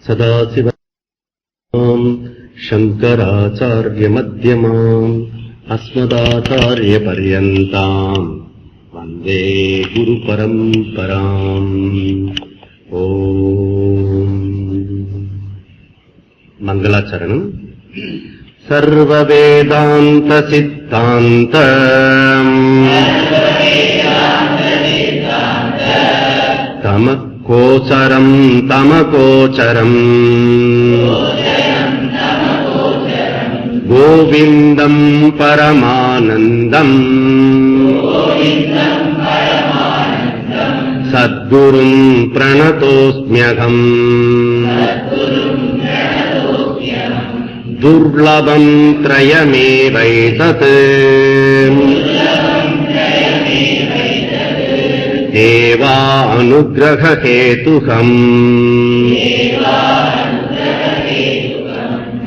சதாசிவம் சங்கராச்சார்யமத்யமாம் அஸ்மதாச்சார்யபர்யந்தாம் வந்தே குரு பரம்பராம். ஓம் மங்களாச்சரணம். சர்வவேதாந்த சித்தாந்த தமக்கோச்சரம் தமகோச்சரம் கோவிந்தம் பரமானந்தம் சத்குரும் பிரணதோஸ்ம்யகம். துர்லபம் த்ரயமேவைதத் தேவானுக்ரஹஹேதுகம்.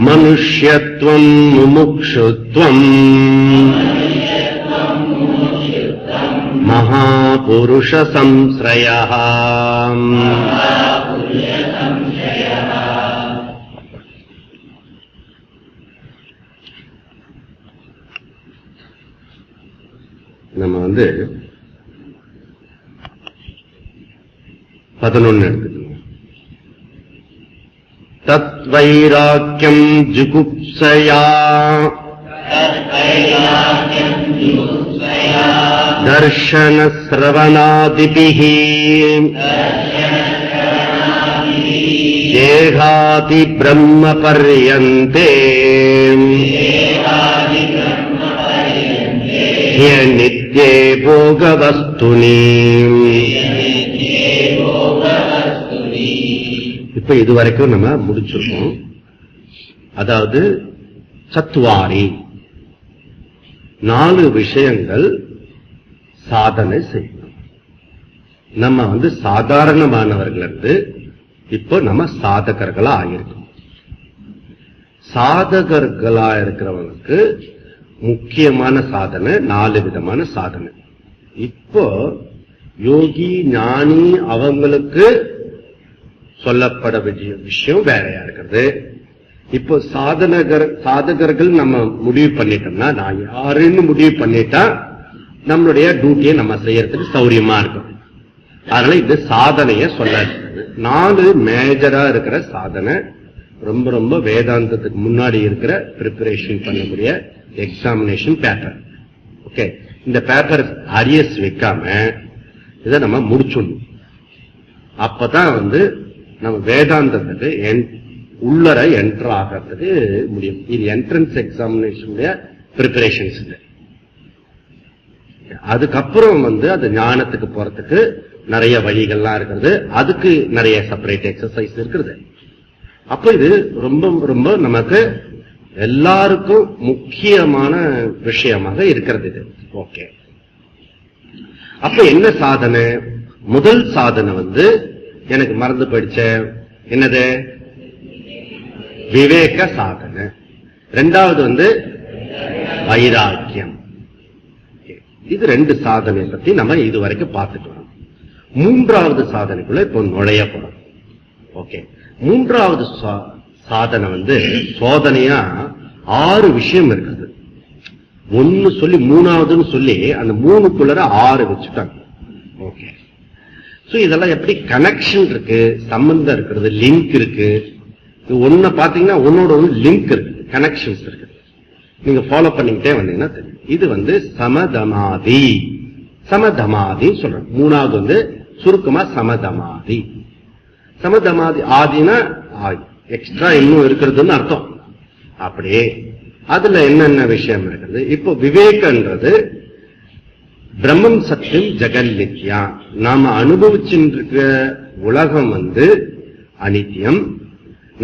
மனுஷ்யத்வம் முமுக்ஷுத்வம் மகாபுருஷ சம்ஸ்ரயः. நம்ம 11 எடுத்துக்கணும். தத் வைராக்கியம் ஜுகுப்சயா தர்ஷன ஸ்ரவணாதிபிஹ தேகாதி பிரம்ம பர்யந்தே நித்யே போகவஸ்துனி. இப்ப இதுவரைக்கும் நம்ம முடிச்சிருக்கோம். அதாவது சத்வாரி 4 விஷயங்கள் சாதனை செய்யணும். நம்ம சாதாரணமானவர்கள் இருந்து இப்போ நம்ம சாதகர்களா ஆகிருக்கோம். சாதகர்களா இருக்கிறவங்களுக்கு முக்கியமான சாதனை 4 விதமான சாதனை. இப்போ யோகி ஞானி அவங்களுக்கு சொல்லப்பட வேண்டிய விஷயம் வேறையா இருக்கிறது. இப்போ சாதகர்கள் நம்ம முடிவு பண்ணிட்டோம்னா, நான் யாருன்னு முடிவு பண்ணிட்டா நம்மளுடைய டியூட்டியை நம்ம செய்யறதுக்கு சௌரியமா இருக்கும். அதனால இந்த சாதனைய சொல்ல 4 மேஜரா இருக்கிற சாதனை. ரொம்ப ரொம்ப வேதாந்தத்துக்கு முன்னாடி இருக்கிற பிரிப்பரேஷன் பண்ணக்கூடிய எக்ஸாமினேஷன் பேப்பர். ஓகே, இந்த பேப்பர் அரியஸ் வைக்காம இதை நம்ம முடிச்சுடணும். அப்பதான் நம்ம வேதாந்தத்துக்கு உள்ளர என்டர் ஆகிறதுக்கு முடியும். இது என்ட்ரன்ஸ் எக்ஸாமினேஷனுடைய பிரிப்பரேஷன்ஸ். அதுக்கப்புறம் அது ஞானத்துக்கு போறதுக்கு நிறைய வழிகள்லாம் இருக்கிறது. அதுக்கு நிறைய செப்பரேட் எக்ஸசைஸ் இருக்கிறது. அப்ப இது ரொம்ப ரொம்ப நமக்கு எல்லாருக்கும் முக்கியமான விஷயமாக இருக்கிறது இது. ஓகே, அப்ப என்ன சாதனை? முதல் சாதனை எனக்கு மறந்து போயிடுச்ச, என்னது? விவேக சாதனை. 2வது வைராக்கியம். இது 2 சாதனை பத்தி நம்ம இதுவரைக்கும் பார்த்துட்டு வரோம். 3வது சாதனைக்குள்ள இப்போ நுழைய போறோம். ஓகே, 3வது சாதனை சோதனையா 6 விஷயம் இருக்குது. 1 சொல்லி 3வதுன்னு சொல்லி அந்த 3க்குள்ள 6 வச்சுட்டாங்க. ஓகே, சோ இதெல்லாம் எப்படி கனெக்ஷன் இருக்கு, சம்பந்தம் இருக்கிறது, லிங்க் இருக்கு. ஒன்ன பாத்தீங்கன்னா ஒன்னோட லிங்க் இருக்கு, கனெக்ஷன்ஸ் இருக்கு. நீங்க ஃபாலோ பண்ணிக்கிட்டே வந்தீங்கன்னா தெரியும். இது சமதமாதி. சமதமாதி சொல்றோம். 3வது சுருக்கமா சமதமாதி. சமதமாதி ஆதினா எக்ஸ்ட்ரா இன்னும் இருக்கிறதுன்னு அர்த்தம். அப்படியே அதுல என்னென்ன விஷயம் இருக்கிறது? இப்போ விவேகன்றது பிரம்மம் சத்தியம் ஜெகன் நித்யா. நாம அனுபவிச்சுருக்க உலகம் அனித்தியம்.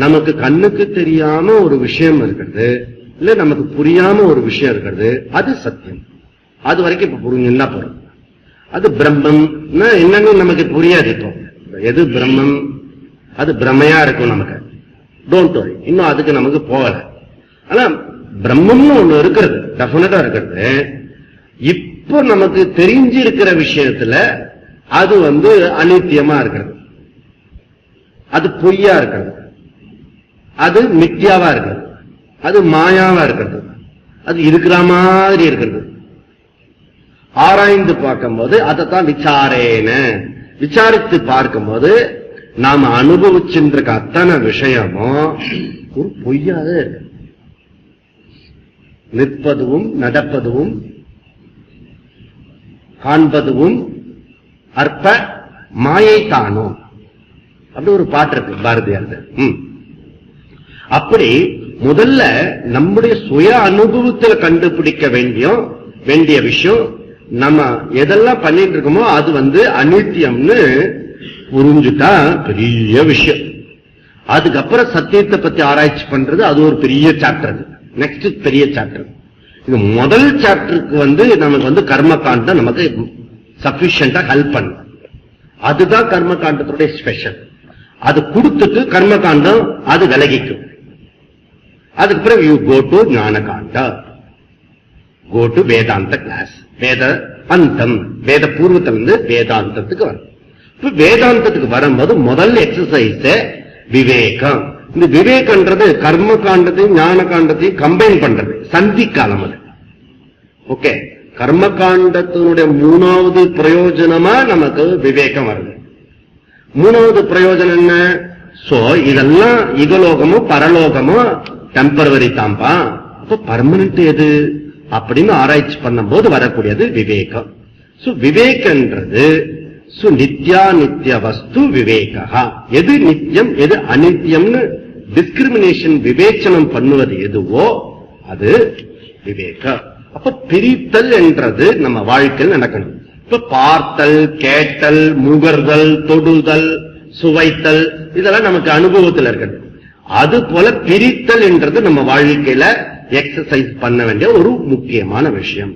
நமக்கு கண்ணுக்கு தெரியாம ஒரு விஷயம் இருக்கிறது, இல்ல நமக்கு புரியாம ஒரு விஷயம் இருக்கிறது, அது சத்தியம். அது வரைக்கும் இப்ப புரிஞ்சுன்னா போறோம். அது பிரம்மம் என்னன்னு நமக்கு புரியாது. இப்போ எது பிரம்மம்? அது பிரமையா இருக்கும் நமக்கு. டோன்ட் வரி, இன்னும் அதுக்கு நமக்கு போகல. ஆனா பிரம்மம்னு ஒண்ணு இருக்கிறது, டெஃபினட்டா இருக்கிறது. இப்போ நமக்கு தெரிஞ்சிருக்கிற விஷயத்துல அது அனித்தியமா இருக்கிறது, அது பொய்யா இருக்கிறது. அது மித்யாவா இருக்கிறது, அது மாயாவா இருக்கிறது, அது இருக்கிற மாதிரி இருக்கிறது. ஆராய்ந்து பார்க்கும்போது அதைத்தான் விசாரேன, விசாரித்து பார்க்கும்போது நாம அனுபவிச்சுருக்க அத்தனை விஷயமும் ஒரு பொய்யாக இருக்கு. நிற்பதுவும் நடப்பதுவும் காண்பதுவும் அற்ப மாயை தானும், அப்படி ஒரு பாட்டு இருக்கு பாரதியார். அப்படி முதல்ல நம்முடைய சுய அனுபவத்தில் கண்டுபிடிக்க வேண்டிய விஷயம், நம்ம எதெல்லாம் பண்ணிட்டு இருக்கோமோ அது அநித்தியம்னு புரிஞ்சுட்டா பெரிய விஷயம். அதுக்கப்புறம் சத்தியத்தை பத்தி ஆராய்ச்சி பண்றது அது ஒரு பெரிய சாப்டர். நெக்ஸ்ட் பெரிய சாப்டர். இது முதல் சாப்டருக்கு நமக்கு கர்ம காண்டம் நமக்கு சஃபிஷியண்டா ஹெல்ப் பண்ணும். அதுதான் கர்ம காண்டத்துடைய ஸ்பெஷல். அது கொடுத்துட்டு கர்ம காண்டம் அது விலகிக்கும். அதுக்கு பிறகு யூ கோ டு ஞான காண்டா, கோ டு வேதாந்த கிளாஸ். வேத அந்தம், வேத பூர்வத்திலிருந்து வேதாந்தத்துக்கு வரும். இப்ப வேதாந்தத்துக்கு வரும்போது முதல் எக்ஸசைஸ் விவேகம். இந்த விவேகன்றது கர்ம காண்டத்தையும் ஞான காண்டத்தையும் கம்பைன் பண்றது, சந்தி காலம் அது. ஓகே, கர்ம காண்டத்தினுடைய மூணாவது பிரயோஜனமா நமக்கு விவேகம் வருது. மூணாவது பிரயோஜனம் என்ன? சோ இதெல்லாம் இகலோகமும் பரலோகமும் டெம்பரவரி தாம்பா, அப்ப பர்மனன்ட் எது அப்படின்னு ஆராய்ச்சி பண்ணும்போது வரக்கூடியது விவேகம். விவேகன்றது நித்யா நித்ய வஸ்து விவேகா. எது நித்தியம் எது அநித்தியம்னு டிஸ்கிரிமினேஷன் விவேச்சனம் பண்ணுவது எதுவோ அது விவேகம். அப்ப பிரித்தல் என்றது நம்ம வாழ்க்கையில் நடக்கணும். இப்ப பார்த்தல், கேட்டல், முகர்தல், தொடுதல், சுவைத்தல் இதெல்லாம் நமக்கு அனுபவத்தில் இருக்கிறது. அது போல பிரித்தல் என்றது நம்ம வாழ்க்கையில எக்ஸசைஸ் பண்ண வேண்டிய ஒரு முக்கியமான விஷயம்.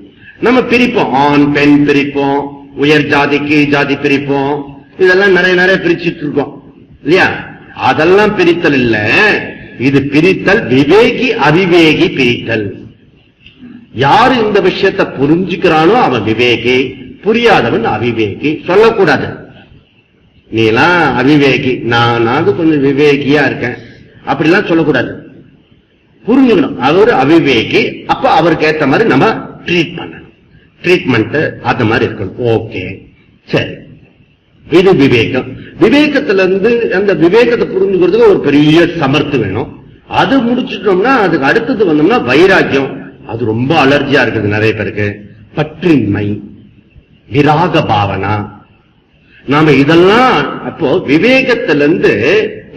நம்ம பிரிப்போம், ஆண் பெண் பிரிப்போம், உயர் ஜாதி கீழ் ஜாதி பிரிப்போம், இதெல்லாம் நிறைய பிரிச்சுட்டு இருக்கோம் இல்லையா? அதெல்லாம் பிரித்தல் இல்ல, இது பிரித்தல் விவேகி அவிவேகி பிரித்தல். யாரு இந்த விஷயத்தை புரிஞ்சுக்கிறானோ அவன் விவேகி, புரியாதவன் அவிவேகி. சொல்லக்கூடாது நீ எல்லாம் அவிவேகி, நான் கொஞ்சம் விவேகியா இருக்கேன் அப்படிலாம் சொல்லக்கூடாது. புரிஞ்சுக்கணும் அவர் அவிவேகி, அப்ப அவருக்கு ஏற்ற மாதிரி நம்ம ட்ரீட் பண்ணணும். ட்ரீட்மெண்ட் அந்த மாதிரி இருக்கணும். ஓகே, சரி, இது விவேகம். விவேகத்திலிருந்து அந்த விவேகத்தை புரிஞ்சுக்கிறதுக்கு ஒரு பெரிய சமர்த்து வேணும். அது முடிச்சுட்டோம்னா அதுக்கு அடுத்தது வந்தோம்னா வைராக்கியம். அது ரொம்ப அலர்ஜியா இருக்குது நிறைய பேருக்கு. பற்றின்மை, விராக பாவனா, நாம இதெல்லாம் அப்போ விவேகத்திலிருந்து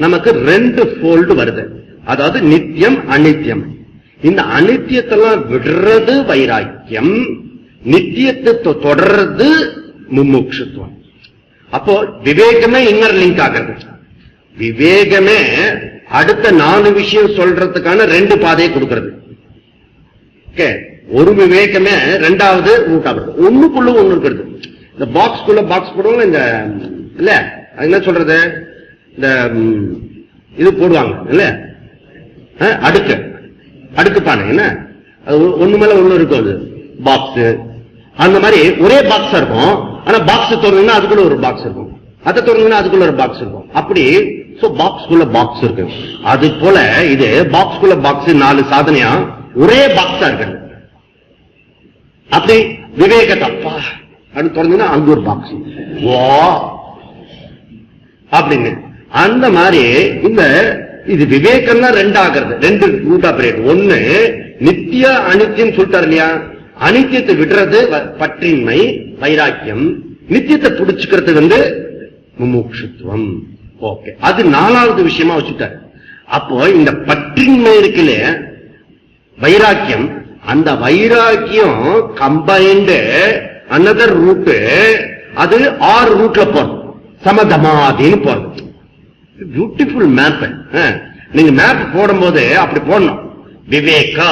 நமக்கு 2 ஃபோல்டு வருது. அதாவது நித்தியம் அநித்தியம். இந்த அநித்தியத்தெல்லாம் விடுறது வைராக்கியம், நித்தியத்தை தொடர்றது முமுட்சுத்துவம். அப்போ விவேகமே இன்னர் லிங்க் ஆகிறது. விவேகமே அடுத்த 4 விஷயம் சொல்றதுக்கான 2 பாதையை கொடுக்கிறது. ஒரு விவேகமே 2வது ரூட் ஆகுது. ஒண்ணுக்குள்ள ஒண்ணு இருக்கிறது. இந்த பாக்ஸ்குள்ள பாக்ஸ் போடுவாங்க, இந்த இல்ல என்ன சொல்றது, இந்த இது போடுவாங்க இல்ல, அடுக்கு பானை என்ன, அது ஒண்ணு மேல ஒண்ணு இருக்கும். அது பாக்ஸ் அந்த மாதிரி ஒரே பாக்ஸ் இருக்கும். ஆனா பாக்ஸ் திறந்தீங்கன்னா அதுக்குள்ள ஒரு பாக்ஸ் இருக்கும், அதை திறந்தீங்கன்னா அதுக்குள்ள ஒரு பாக்ஸ் இருக்கும். அப்படி பாக்ஸ்குள்ள பாக்ஸ் இருக்கு. அது போல இது பாக்ஸ்குள்ள பாக்ஸ் 4 சாதனையா ஒரே பாக்ஸா இருக்கு. அப்படி விவேகத்தப்பா அப்படின்னு திறந்தீங்கன்னா அங்க ஒரு பாக்ஸ் அப்படின்னு. அந்த மாதிரி இந்த இது விவேகம் 2 ஆகிறது. 2 ரூட் ஆபரேட். ஒண்ணு நித்திய அனித்தியம் சொல்லிட்டாரு இல்லையா, அனித்தியத்தை விடுறது பற்றின்மை வைராக்கியம், நித்தியத்தை புடிச்சுக்கிறது முமுட்சுத்துவம். ஓகே, அது 4வது விஷயமா வச்சுட்டாரு. அப்போ இந்த பற்றின்மை இருக்குல்ல வைராக்கியம், அந்த வைராக்கியம் கம்பைன்டு அனதர் ரூட், அது 6 ரூட்ல போறது, சமதமாதின்னு போறது. Beautiful map. நீங்க மேப் போடும் போது அப்படி போடணும். விவேகா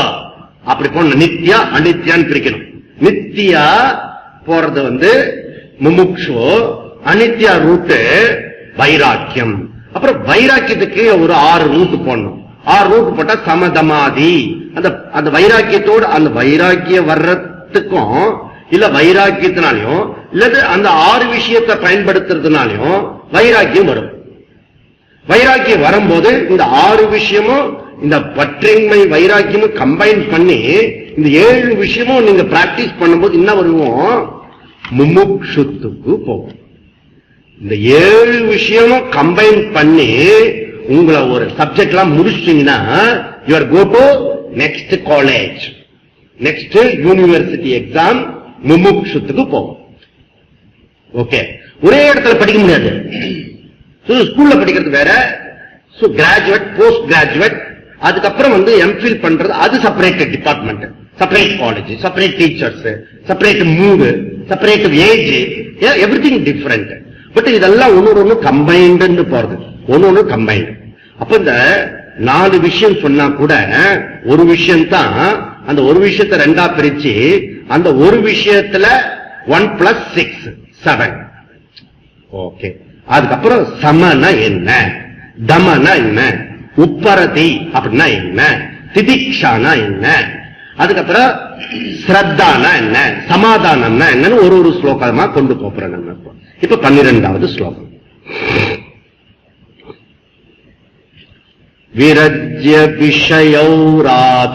அப்படி போடணும். நித்யா அனித்யான்னு பிரிக்கணும். நித்யா போறது முமுட்சு, அனித்யா ரூட்டு வைராக்கியம். அப்புறம் வைராக்கியத்துக்கு ஒரு 6 ரூட் போடணும். 6 ரூட் போட்டா சமதமாதி. அந்த வைராக்கியத்தோடு அந்த வைராக்கியம் வர்றதுக்கும் இல்ல வைராக்கியத்தினாலையும் இல்லது அந்த 6 விஷயத்தை பயன்படுத்துறதுனாலையும் வைராக்கியம் வரும். வைராக்கியம் வரும்போது இந்த 6 விஷயமும் இந்த பற்றின்மை வைராக்கியமும் கம்பைன் பண்ணி இந்த 7 விஷயமும் நீங்க பிராக்டிஸ் பண்ணும்போது என்ன வருவோம், முமுக்ஷுத்துக்கு போகும். இந்த 7 விஷயமும் கம்பைன் பண்ணி உங்களை ஒரு சப்ஜெக்ட் எல்லாம் முடிச்சிட்டீங்கன்னா you are go to next college, next university exam முமுக்ஷுத்துக்கு போகும். ஓகே, ஒரே இடத்துல படிக்க முடியாது. ஸ்கூல்ல படிக்கிறது வேற, கிராஜுவேட், போஸ்ட் கிராஜுவேட், அதுக்கப்புறம் எம்ஃபில் பண்றது, அது separate department, separate college, separate teachers, separate mood, separate age, everything different. But இதெல்லாம் ஒன்னு கம்பைன்டு போறது, ஒன்னு கம்பைன்டு. அப்ப இந்த 4 விஷயம் சொன்னா கூட ஒரு விஷயம் தான், அந்த ஒரு விஷயத்தை 2ஆ பிரிச்சு அந்த ஒரு விஷயத்துல 1 + 6 7. ஓகே, அதுக்கப்புறம் சமனா என்ன, தமனா என்ன, உப்பரதி அப்படின்னா என்ன, திதிக்ஷானா என்ன, அதுக்கப்புறம் ஸ்ரத்தானா என்ன, சமாதானம்னா என்னன்னு ஒரு ஸ்லோகமா கொண்டு போறோம் நம்ம. இப்ப 12வது ஸ்லோகம். விரஜ்ய விஷயௌராதாத்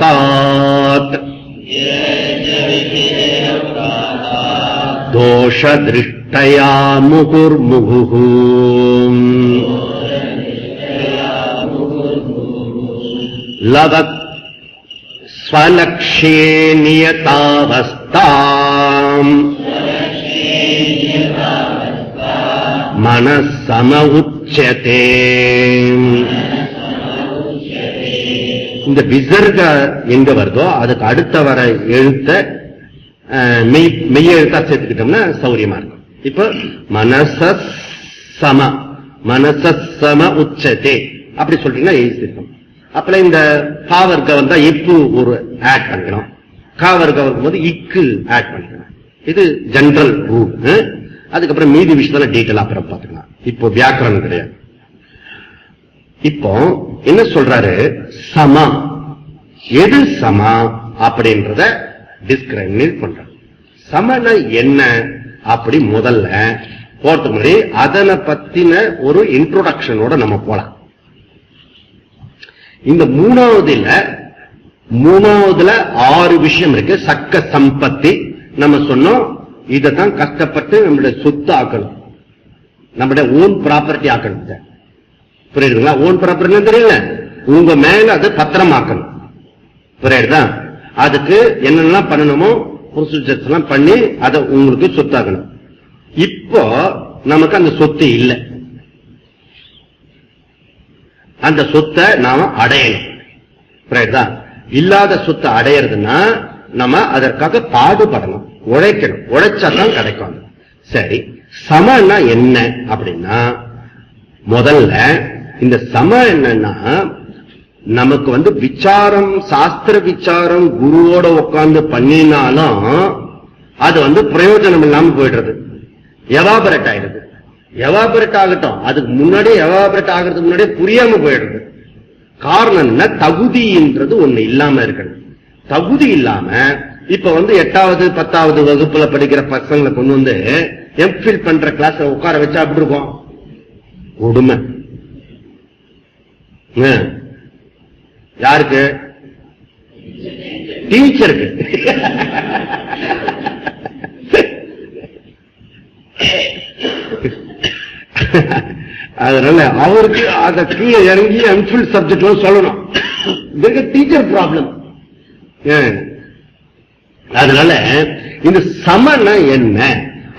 தோஷ திருஷ்டயா முகுர்முகுஹு லவத் ஸ்வலக்ஷ்யே நியதாவஸ்தாம் மனசம உச்சதே. இந்த விசர்க எங்க வருதோ அதுக்கு அடுத்த வர எழுத்த மெய் எழுத்தா சேர்த்துக்கிட்டோம்னா சௌரியமா இருக்கும். இப்ப மனசம உச்சதே அப்படி சொல்றீங்கன்னா எழுதிருக்கும். அப்புறம் இந்த காவர்க வந்தா இப்பு ஒரு ஆட் பண்ணிக்கணும், காவர்க வரும்போது இக்கு ஆட் பண்ணிக்கணும். இது ஜெனரல் ரூல். அதுக்கப்புறம் மீதி விஷயத்துல டீட்டெயில் அப்புறம் பார்த்துக்கலாம். இப்போ வியாக்கரணம் கிடையாது. இப்போ என்ன சொல்றாரு, சமா, எது சமா அப்படின்றத டிஸ்கிரைப் பண்றாரு. சமனா என்ன அப்படி முதல்ல போறதுக்கு முன்னாடி அதனை பத்தின ஒரு இன்ட்ரோடக்ஷனோட நம்ம போலாம். இந்த மூணாவதுல 6 விஷயம் இருக்கு. சக்க சம்பத்தி நம்ம சொன்னோம், இதான் கஷ்டப்பட்டு நம்மளுடைய சொத்து ஆக்கணும், நம்மளுடைய ஓன் ப்ராப்பர்ட்டி ஆக்கணும். புரியுதுங்களா? ஓன் ப்ராப்பர்ட்டி தெரியல, உங்க மேல அது பத்திரமாக்கணும். புரியுதா? அதுக்கு என்னெல்லாம் பண்ணணுமோ ப்ரொசீஜர்ஸ் எல்லாம் பண்ணி அதை உங்களுக்கு சொத்தாக்கணும். இப்போ நமக்கு அந்த சொத்து இல்லை, அந்த சொத்தை நாம அடையணும். புரியுதா? இல்லாத சொத்தை அடையிறதுன்னா நம்ம அதற்காக பாடுபடணும், உழைக்கணும். உழைச்சாதான் கிடைக்கும். சரி, சமன்னா என்ன அப்படின்னா, முதல்ல இந்த சம என்னன்னா, நமக்கு விசாரம், சாஸ்திர விசாரம் குருவோட உட்கார்ந்து பண்ணினாலும் அது பிரயோஜனம் இல்லாம போயிடுறது, எவாபரேட் ஆயிடுது. எவாபரேட் ஆகட்டும், அதுக்கு முன்னாடி எவாபரேட் ஆகிறதுக்கு முன்னாடியே புரியாம போயிடுறது. காரணம் என்ன, தகுதின்றது ஒண்ணு இல்லாம இருக்கிறது. தகுதி இல்லாம இப்ப 8வது 10வது வகுப்புல படிக்கிற பசங்களை கொண்டு எம்ஃபில் பண்ற கிளாஸ் உட்கார வச்சா அப்படி இருக்கும் கொடுமை. யாருக்கு? டீச்சருக்கு. அதனால அவருக்கு அத கீழே இறங்கி எம்ஃபில் சப்ஜெக்ட் சொல்லணும். இதுக்கு டீச்சர் ப்ராப்ளம். அதனால இந்த சமனா என்ன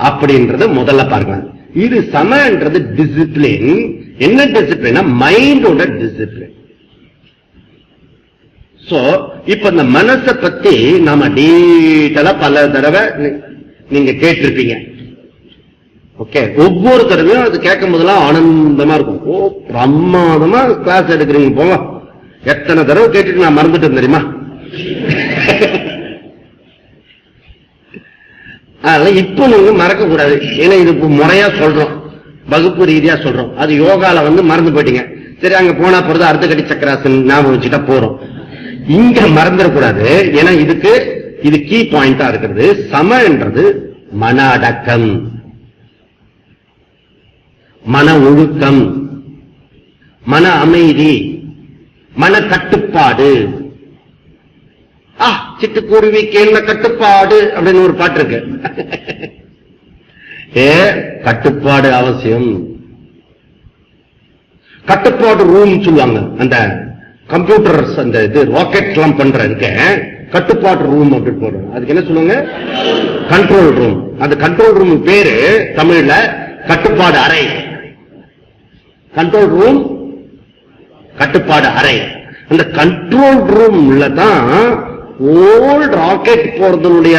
அப்படின்றத முதல்ல பார்க்கலாம். இது சமன்றது டிசிப்ளின். என்ன டிசிப்ளின்? மைண்டோட டிசிப்ளின். சோ இப்ப இந்த மனசை பத்தி நாம டீட்டெயிலா பல தடவை நீங்க கேட்டிருப்பீங்க. ஓகே, ஒவ்வொரு தடவையும் அது கேட்கும் போதெல்லாம் ஆனந்தமா இருக்கும். ஓ பிரமாதமா கிளாஸ் எடுக்கிறீங்க போங்க. எத்தனை தடவை கேட்டுட்டு நான் மறந்துட்டேன் தெரியுமா? அதனால இப்ப நீங்க மறக்க கூடாது. ஏன்னா இது முறையா சொல்றோம், வகுப்பு ரீதியா சொல்றோம். அது யோகால மறந்து போயிட்டீங்க. சரி, அங்க போனா போறது அர்த்த கடி சக்கராசன் ஞாபகம் வச்சுட்டா போறோம். இங்க மறந்துடக்கூடாது. ஏன்னா இது கீ பாயிண்டா இருக்கிறது. சமன்றது மன அடக்கம், மன ஒழுக்கம், மன அமைதி, மன கட்டுப்பாடு. சிட்டுக்குருவி கேள்வி கட்டுப்பாடு அப்படின்னு ஒரு பாட்டு இருக்கு. கட்டுப்பாடு அவசியம். கட்டுப்பாடு ரூம் சொல்லுவாங்க. அந்த கம்ப்யூட்டர்ஸ் அந்த இது ராக்கெட் எல்லாம் பண்றதுக்கு கட்டுப்பாடு ரூம் அப்படின்னு போடுறாங்க. அதுக்கு என்ன சொல்லுவாங்க? Control room. அந்த கண்ட்ரோல் ரூம் பேரு தமிழ்ல கட்டுப்பாடு அறை. கண்ட்ரோல் ரூம், கட்டுப்பாடு அறை. அந்த கண்ட்ரோல் ரூம்ல தான் ஓல் ராக்கெட் போறதுடைய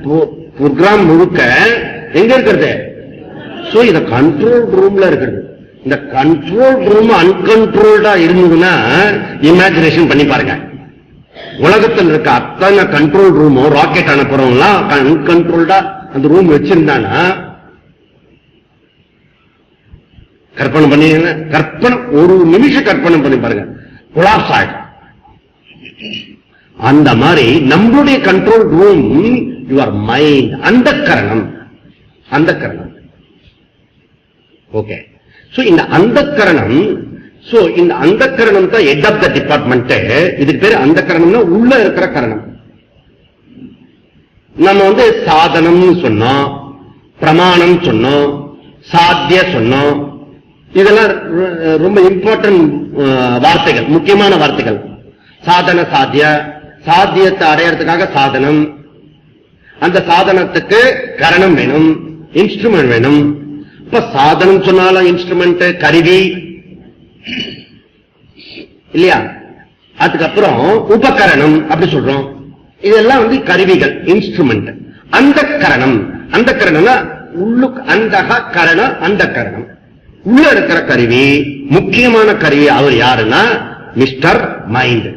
புரோகிராம் முழுக்க எங்க இருக்கிறது? சோ இத கண்ட்ரோல் ரூம்ல இருக்கிறது. இந்த கண்ட்ரோல் ரூம் அன்கண்ட்ரோல்டா இருந்ததுன்னா இமேஜினேஷன் பண்ணி பாருங்க. உலகத்தில் இருக்க அத்தனை கண்ட்ரோல் ரூமும் ராக்கெட் அனுப்புறவங்களாம் அன்கண்ட்ரோல்டா அந்த ரூம் வச்சிருந்தானா கற்பனை பண்ணி, கற்பனை ஒரு நிமிஷம் கற்பனை பண்ணி பாருங்க, கொலாப்ஸ் ஆயிடும். அந்த மாதிரி நம்மளுடைய கண்ட்ரோல் ரூம் யுவர் மைண்ட், அந்த கரணம். அந்த கரணம் ஓகே. சோ இந்த அந்த கரணம், சோ இந்த அந்த கரணம் தான் ஹெட் ஆஃப் த டிபார்ட்மெண்ட். இதுக்கு பேரு அந்த கரணம்னா உள்ள இருக்கிற கரணம். நம்ம சாதனம் சொன்னோம், பிரமாணம் சொன்னோம், சாத்திய சொன்னோம். இதெல்லாம் ரொம்ப இம்பார்ட்டன்ட் வார்த்தைகள், முக்கியமான வார்த்தைகள். சாதன சாத்திய, சாத்தியத்தை அடையறதுக்காக சாதனம், அந்த சாதனத்துக்கு கரணம் வேணும், இன்ஸ்ட்ருமெண்ட் வேணும். இப்ப சாதனம் சொன்னாலும் இன்ஸ்ட்ருமெண்ட், கருவி இல்லையா? அதுக்கப்புறம் உபகரணம் அப்படி சொல்றோம். இதெல்லாம் கருவிகள், இன்ஸ்ட்ருமெண்ட். அந்த கரணம், அந்த கரணம்னா உள்ளுக்கு, அந்த கரணம், அந்த கரணம் உள்ள இருக்கிற கருவி, முக்கியமான கருவி. அவர் யாருன்னா மிஸ்டர் மைண்ட்.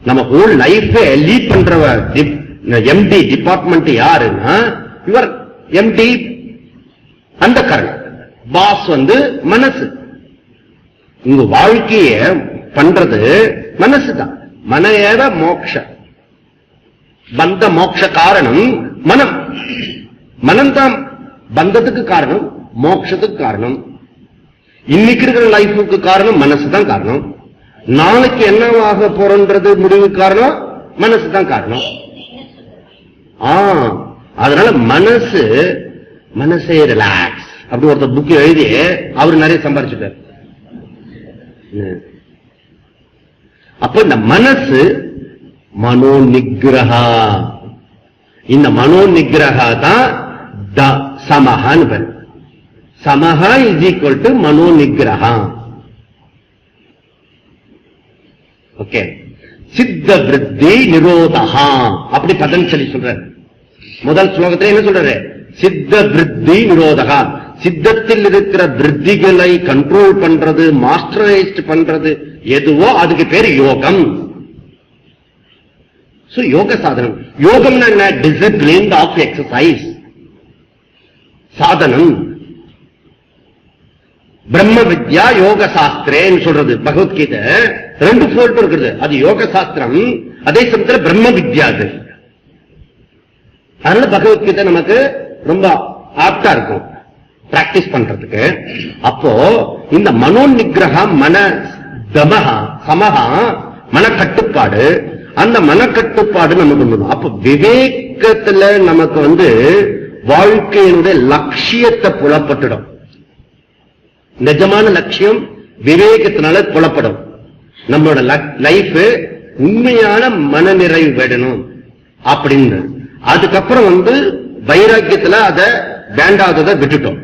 நம்ம ஹோல் லைஃப் லீட் பண்ற எம்டி டிபார்ட்மெண்ட் யாருன்னா இவர் எம்டி. அந்த கரணம் பாஸ் மனசு. உங்க வாழ்க்கைய பண்றது மனசுதான். மன ஏவ மோக்ஷ, பந்த மோக்ஷ காரணம் மனம். மனம்தான் பந்தத்துக்கு காரணம், மோட்சத்துக்கு காரணம். இன்னைக்கு இருக்கிற லைஃபுக்கு காரணம் மனசுதான் காரணம். நாளைக்கு என்னவாக போறன்றது முடிவு காரணம் மனசுதான் காரணம். அதனால மனசு, மனசே ரிலாக்ஸ் அப்படி ஒருத்தர் புக் எழுதி அவரு நிறைய சம்பாதிச்சுட்டார். அப்ப இந்த மனசு மனோ நிகிரகா. இந்த மனோ நிகிரகா தான் சமஹான்னு பேரு. சமஹா இஸ் ஈக்குவல் டு மனோ நிகிரகா. ஓகே. சித்த விருத்தி நிரோதஹா அப்படி பதஞ்சலி சொல்றாரு. முதல் ஸ்லோகத்தில் என்ன சொல்றாரு? சித்த விருத்தி நிரோதகா. சித்தத்தில் இருக்கிற விருத்திகளை கண்ட்ரோல் பண்றது, மாஸ்டரைஸ்ட் பண்றது எதுவோ அதுக்கு பேரு யோகம். யோக சாதனம். யோகம்னா என்ன? Discipline of exercise. சாதனம். பிரம்ம வித்யா யோக சாஸ்திரேன்னு சொல்றது பகவத்கீதை. ரெண்டு போல்ட் இருக்குது. அது யோக சாஸ்திரம், அதே சமயத்தில் பிரம்ம வித்யா. அது அதனால பகவத்கீதை நமக்கு ரொம்ப ஆப்டா இருக்கும் பிராக்டிஸ் பண்றதுக்கு. அப்போ இந்த மனோ நிகிரகம், மன தமஹா, சமஹா மன கட்டுப்பாடு. அந்த மனக்கட்டுப்பாடு நமக்கு. அப்ப விவேகத்துல நமக்கு வாழ்க்கையினுடைய லட்சியத்தை புலப்பட்டுடும். நிஜமான லட்சியம் விவேகத்தினால புலப்படும். நம்மளோட லைஃப் உண்மையான மனநிறைவு வேடணும் அப்படின்னு. அதுக்கப்புறம் வைராக்கியத்துல அதை வேண்டாததை விட்டுட்டோம்.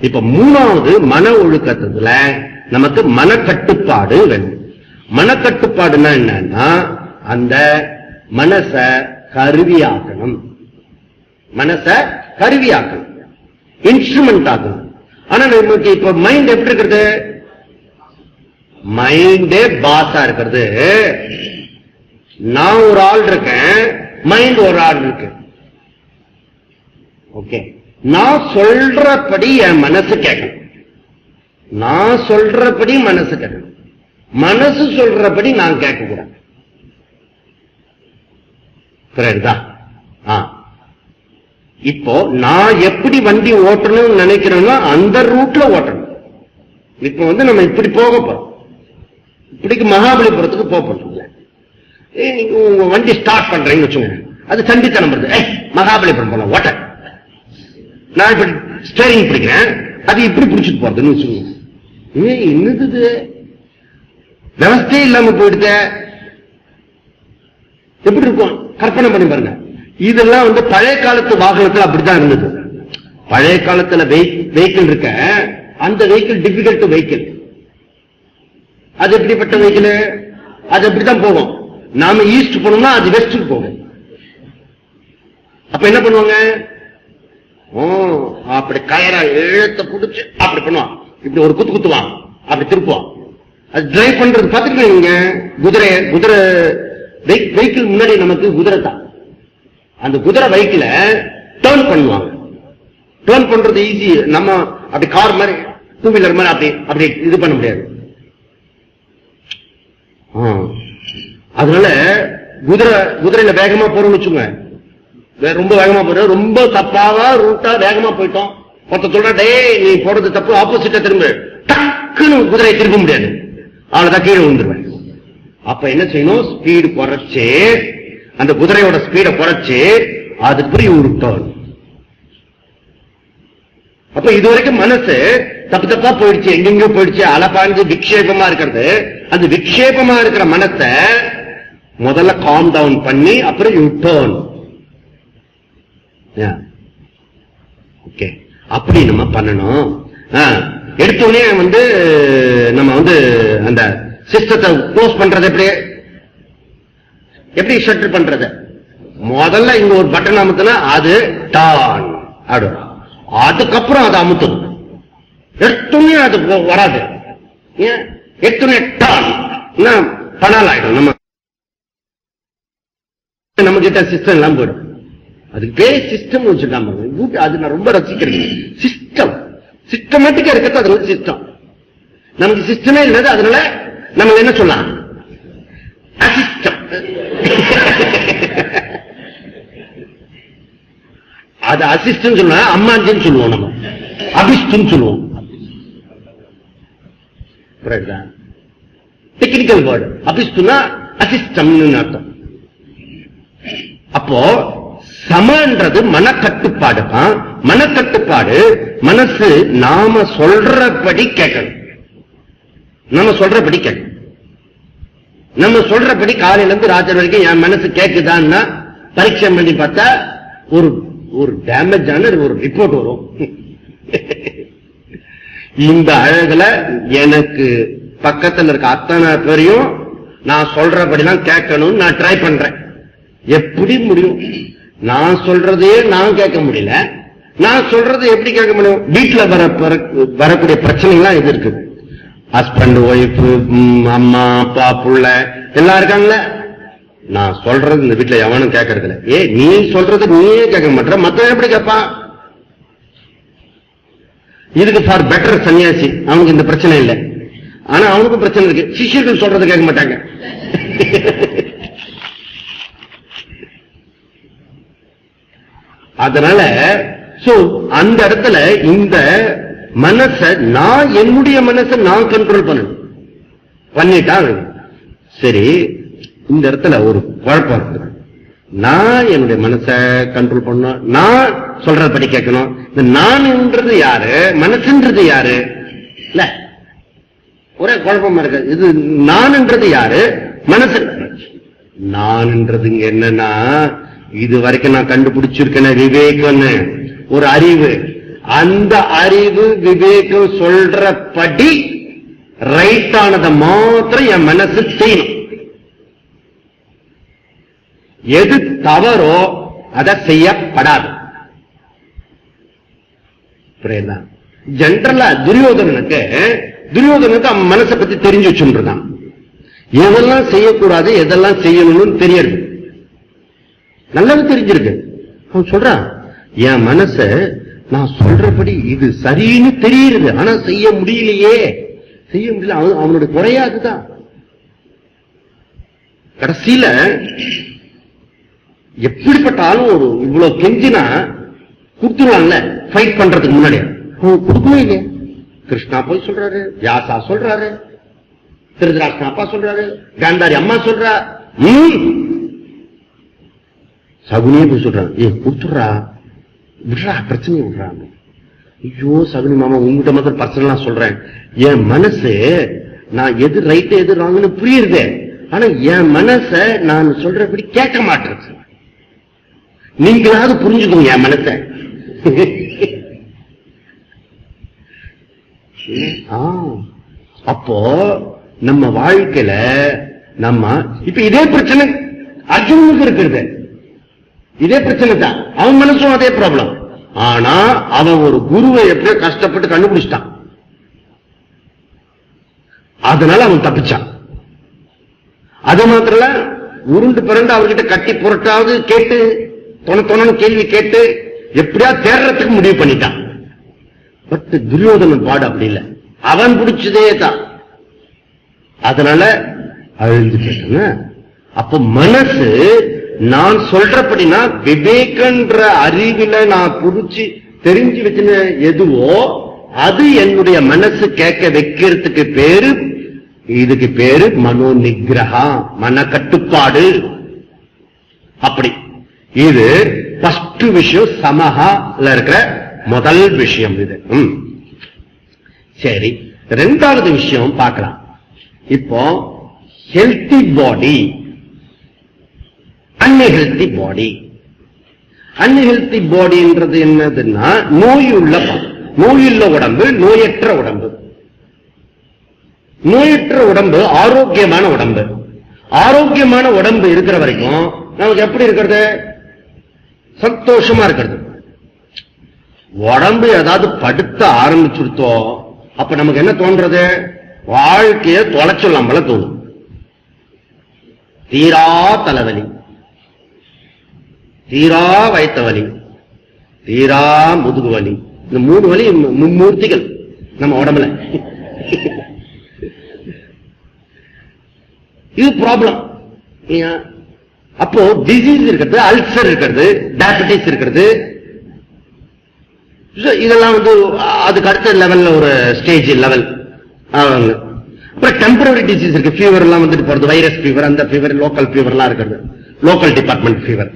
இப்ப மூணாவது மன ஒழுக்கத்துல நமக்கு மனக்கட்டுப்பாடு வேணும். மனக்கட்டுப்பாடுன்னா என்னன்னா அந்த மனச கருவியாக்கணும். மனச கருவியாக்கணும், இன்ஸ்ட்ருமெண்ட் ஆக்கணும். ஆனா நமக்கு இப்ப மைண்ட் எப்படி இருக்கிறது? மைண்டே பாஸா இருக்கிறது. நான் ஒரு ஆள் இருக்கேன், மைண்ட் ஒரு ஆள் இருக்கு. ஓகே. நான் சொல்றபடி என் மனசு கேட்கணும். நான் சொல்றபடி மனசு கேட்கணும். மனசு சொல்றபடி நான் கேட்க கூடாது. புரியுதா? இப்போ நான் எப்படி வண்டி ஓட்டணும்னு நினைக்கிறேன்னா அந்த ரூட்ல ஓட்டணும். இப்ப நம்ம இப்படி போக போறோம், இப்படிக்கு மகாபலிபுரத்துக்கு போறோம். நீங்க உங்க வண்டி ஸ்டார்ட் பண்றீங்கன்னு வச்சுங்க, அது சண்டித்தனம் வருது. மகாபலிபுரம் போலாம் ஓட்ட, நான் இப்ப ஸ்டேரிங் பிடிக்கிறேன், அது இப்படி பிடிச்சிட்டு போறதுன்னு வச்சுங்க. என்னது விவசாயே இல்லாம போயிடுத, எப்படி இருக்கும் கற்பனை பண்ணி பாருங்க. இதெல்லாம் பழைய காலத்து வாகனத்துல அப்படித்தான் இருந்தது. பழைய காலத்துல வெஹிக்கிள் இருக்க, அந்த வெஹிக்கிள் டிஃபிகல்ட் வெஹிக்கிள். அது எப்படிப்பட்ட வெஹிக்கிள்? அது எப்படித்தான் போகும். நாம ஈஸ்ட் போனோம்னா அது வெஸ்ட் போகும். அப்ப என்ன பண்ணுவாங்க? அப்படி கயரா இழுத்த புடிச்சு அப்படி பண்ணுவான், இப்படி ஒரு குத்து குத்துவான், அப்படி திருப்புவான். அது டிரைவ் பண்றது பாத்துருக்கீங்க. குதிரை வெஹிக்கிள் முன்னாடி நமக்கு குதிரை தான். அந்த குதிரை வெஹிக்கிள டர்ன் பண்ணுவாங்க. டர்ன் பண்றது ஈஸி. நம்ம அப்படி கார் மாதிரி, டூ வீலர் மாதிரி அப்படி இது பண்ண முடியாது. அதனால குதிரையில வேகமா போறோம்னு வச்சுங்க, ரொம்ப வேகமா போறோம், ரொம்ப தப்பாவா ரூட்டா வேகமா போயிட்டோம். ஒருத்த சொல்ற, டே நீ போறது தப்பு, ஆப்போசிட்டா திரும்ப, டக்குன்னு குதிரையை திரும்ப முடியாது, அவ்வளவுதான் கீழே விழுந்துருவேன். அப்ப என்ன செய்யணும்? ஸ்பீடு குறைச்சு, அந்த குதிரையோட ஸ்பீட குறைச்சு அதுக்கு ஒரு டர்ன். அப்ப இதுவரைக்கும் மனசு தப்பு தப்பா போயிடுச்சு, எங்கெங்கோ போயிடுச்சு, அலப்பாஞ்சு விக்ஷேபமா இருக்கிறது. அந்த விக்ஷேபமா இருக்கிற மனசை முதல்ல காம் டவுன் பண்ணி அப்புறம் யூ டர்ன். ஓகே, அப்படி நம்ம பண்ணணும். எடுத்தோடனே நம்ம அந்த சிஸ்டத்தை க்ளோஸ் பண்றது எப்படி ஷட்டர் பண்றது? முதல்ல இங்க ஒரு பட்டன் அமுத்தினா அது டான் ஆடும், அதுக்கப்புறம் அதை அமுத்தணும். எடுத்தோடனே அது வராது. ஏன் எடுத்தோடனே டான் பணால் ஆயிடும். நம்ம கிட்ட சிஸ்டம் எல்லாம் போயிடும். அதுக்கு பேர் சிஸ்டம் வச்சுட்டாங்க. அது நான் ரொம்ப ரசிக்கிறேன். சிஸ்டம் சிஸ்டமேட்டிக்கா இருக்கிறது, அது சிஸ்டம். நமக்கு சிஸ்டமே இல்லது, அதனால நம்ம என்ன சொல்லலாம்? அசிஸ்டம். அது அசிஸ்டம் சொல்ல, அம்மாஞ்சின்னு சொல்லுவோம், நம்ம அபிஷ்டம் சொல்லுவோம். Technical word. அபிஷ்டுனா அசிஸ்டம் அர்த்தம். அப்போ சமன்றது மனக்கட்டுப்பாடு தான். மனக்கட்டுப்பாடு மனசு நாம சொல்றபடி கேட்கணும். நம்ம சொல்றபடி கேட்கணும். நம்ம சொல்றபடி காலையில இருந்து ராத்திரி வரைக்கும் என் மனசு கேட்குதான்னா பரீட்சை பண்ணி பார்த்தா ஒரு டேமேஜ் ஆன ஒரு ரிப்போர்ட் வரும். இந்த அழகுல எனக்கு பக்கத்தில் இருக்க அத்தனை பேரையும் நான் சொல்றபடிலாம் கேட்கணும்னு நான் ட்ரை பண்றேன். எப்படி முடியும்? நான் சொல்றதே நான் கேட்க முடியல. நான் சொல்றது எப்படி கேட்க முடியும்? வீட்டுல வரக்கூடிய பிரச்சனைலாம் இது இருக்குது. ஹஸ்பண்ட், ஒய்ஃப், அம்மா, அப்பா, புள்ள எல்லாம் இருக்காங்களே. நான் சொல்றது இந்த வீட்டுல எவனும் கேட்கறதில்ல. நீ சொல்றது நீயே கேட்க மாட்டேற, மத்தவன் எப்படி கேட்பான்? இதுக்கு ஃபார் பெட்டர் சன்னியாசி, அவனுக்கு இந்த பிரச்சனை இல்லை. ஆனா அவனுக்கும் பிரச்சனை இருக்கு. சிஷ்யர்கள் சொல்றது கேட்க மாட்டாங்க. அதனால அந்த இடத்துல இந்த மனச நான் என்னுடைய மனசை நான் கண்ட்ரோல் பண்ணிட்டா சரி. இந்த இடத்துல ஒரு குழப்பம் இருக்கு. நான் என்னுடைய மனசை கண்ட்ரோல் பண்ணணும், நான் சொல்றபடி கேட்கணும். இந்த நான்ன்றது யாரு, மனசுன்றது யாரு? இல்ல ஒரே குழப்பமா இருக்கு. இது நான்ன்றது யாரு, மனசு. நான்ன்றது என்னன்னா, இது வரைக்கும் நான் கண்டுபிடிச்சிருக்கேன் விவேகம்னு ஒரு அறிவு. அந்த அறிவு விவேகம் சொல்றபடி ரைட்டானதை மாத்திரம் என் மனசு செய்யணும். எது தவறோ அதை செய்யப்படாது. ஜெனரலா துரியோதனனுக்கு அவன் மனசை பத்தி தெரிஞ்சு வச்சுருக்கான். எதெல்லாம் செய்யக்கூடாது எதெல்லாம் செய்யணும்னு தெரியாது, நல்லது தெரிஞ்சிருக்கு. அவன் சொல்றான், என் மனச நான் சொல்றபடி இது சரின்னு தெரியுது, ஆனா செய்ய முடியலையே, செய்ய முடியல. அவனுடைய குறையாதுதான். கடைசியில எப்படிப்பட்டாலும் ஒரு இவ்வளவு கெஞ்சினா கொடுத்துருவான்ல, ஃபைட் பண்றதுக்கு முன்னாடி கொடுக்கவே இல்லையே. கிருஷ்ணா போய் சொல்றாரு, வியாசா சொல்றாரு, திருதராஷ்டிரன் அப்பா சொல்றாரு, காந்தாரி அம்மா சொல்றா, சகுனியே போய் சொல்றாங்க, கொடுத்துடுறா, விடுறா, பிரச்சனையை விடுறாங்க. ஐயோ சகுனி மாமா, உங்ககிட்ட மட்டும் பர்சனலா சொல்றேன், என் மனசு நான் எது ரைட் எது ராங்னு புரியுது, ஆனா என் மனச நான் சொல்றபடி கேட்க மாட்டேன். நீங்களாவது புரிஞ்சுக்கோங்க என் மனச. அப்போ நம்ம வாழ்க்கையில நம்ம இப்ப இதே பிரச்சனை அர்ஜுனனுக்கு இருக்கிறது, இதே பிரச்சனை தான், அவன் மனசும் அதே ப்ராப்ளம். ஆனா அவன் ஒரு குருவை எப்படியோ கஷ்டப்பட்டு கண்டுபிடிச்சிட்டான், அதனால அவன் தப்பிச்சான். அது மாத்திரம் உருண்டு பிறண்டு அவர்கிட்ட கட்டி புரட்டாவது கேட்டு தொண கேள்வி கேட்டு எப்படியா தேர்றதுக்கு முடிவு பண்ணிட்டான். பட் துரியோதனன் பாடு அப்படி இல்லை, அவன் பிடிச்சதே தான், அதனால அழிஞ்சுட்ட. அப்ப மனசு நான் சொல்றபடினா விவேகன்ற அறிவில நான் புடிச்சு தெரிஞ்சு வச்சுன எதுவோ அது என்னுடைய மனசு கேட்க வைக்கிறதுக்கு பேரு, இதுக்கு பேரு மனோ நிகிரகா, மன கட்டுப்பாடு. அப்படி இது ஃபர்ஸ்ட் விஷயம், சமஹால இருக்கிற முதல் விஷயம் இது. சரி, ரெண்டாவது விஷயம் பார்க்கலாம். இப்போ ஹெல்த்தி பாடி, அன்ஹெல்த்தி பாடி. அன்ஹெல்த்தி பாடின்றது என்னதுன்னா நோயுள்ள உடம்பு, நோயற்ற உடம்பு. நோயற்ற உடம்பு ஆரோக்கியமான உடம்பு. ஆரோக்கியமான உடம்பு இருக்கிற வரைக்கும் நமக்கு எப்படி இருக்கிறது? சந்தோஷமா இருக்கிறது. உடம்பு ஏதாவது படுத்த ஆரம்பிச்சுடுத்தோ அப்ப நமக்கு என்ன தோன்றது? வாழ்க்கைய தொலைச்சொல்லாம் போல தோணும். தீரா தலைவலி, தீரா வயிற்று வலி, தீரா முதுகு வலி, இந்த 3 வலி மும்மூர்த்திகள் நம்ம உடம்புல. இது ப்ராப்ளம். அப்போ டிசீஸ் இருக்கிறது, அல்சர் இருக்கிறது, டயபெட்டிஸ் இருக்கிறது, இதெல்லாம் அதுக்கு அடுத்த லெவல்ல ஒரு ஸ்டேஜ் லெவல். அப்புறம் டெம்பரரி டிசீஸ் இருக்கு, ஃபீவர் எல்லாம் வந்துட்டு போறது, வைரஸ் ஃபீவர், அந்த ஃபீவர், லோக்கல் ஃபீவர் எல்லாம் இருக்கிறது, லோக்கல் டிபார்ட்மெண்ட் ஃபீவர்.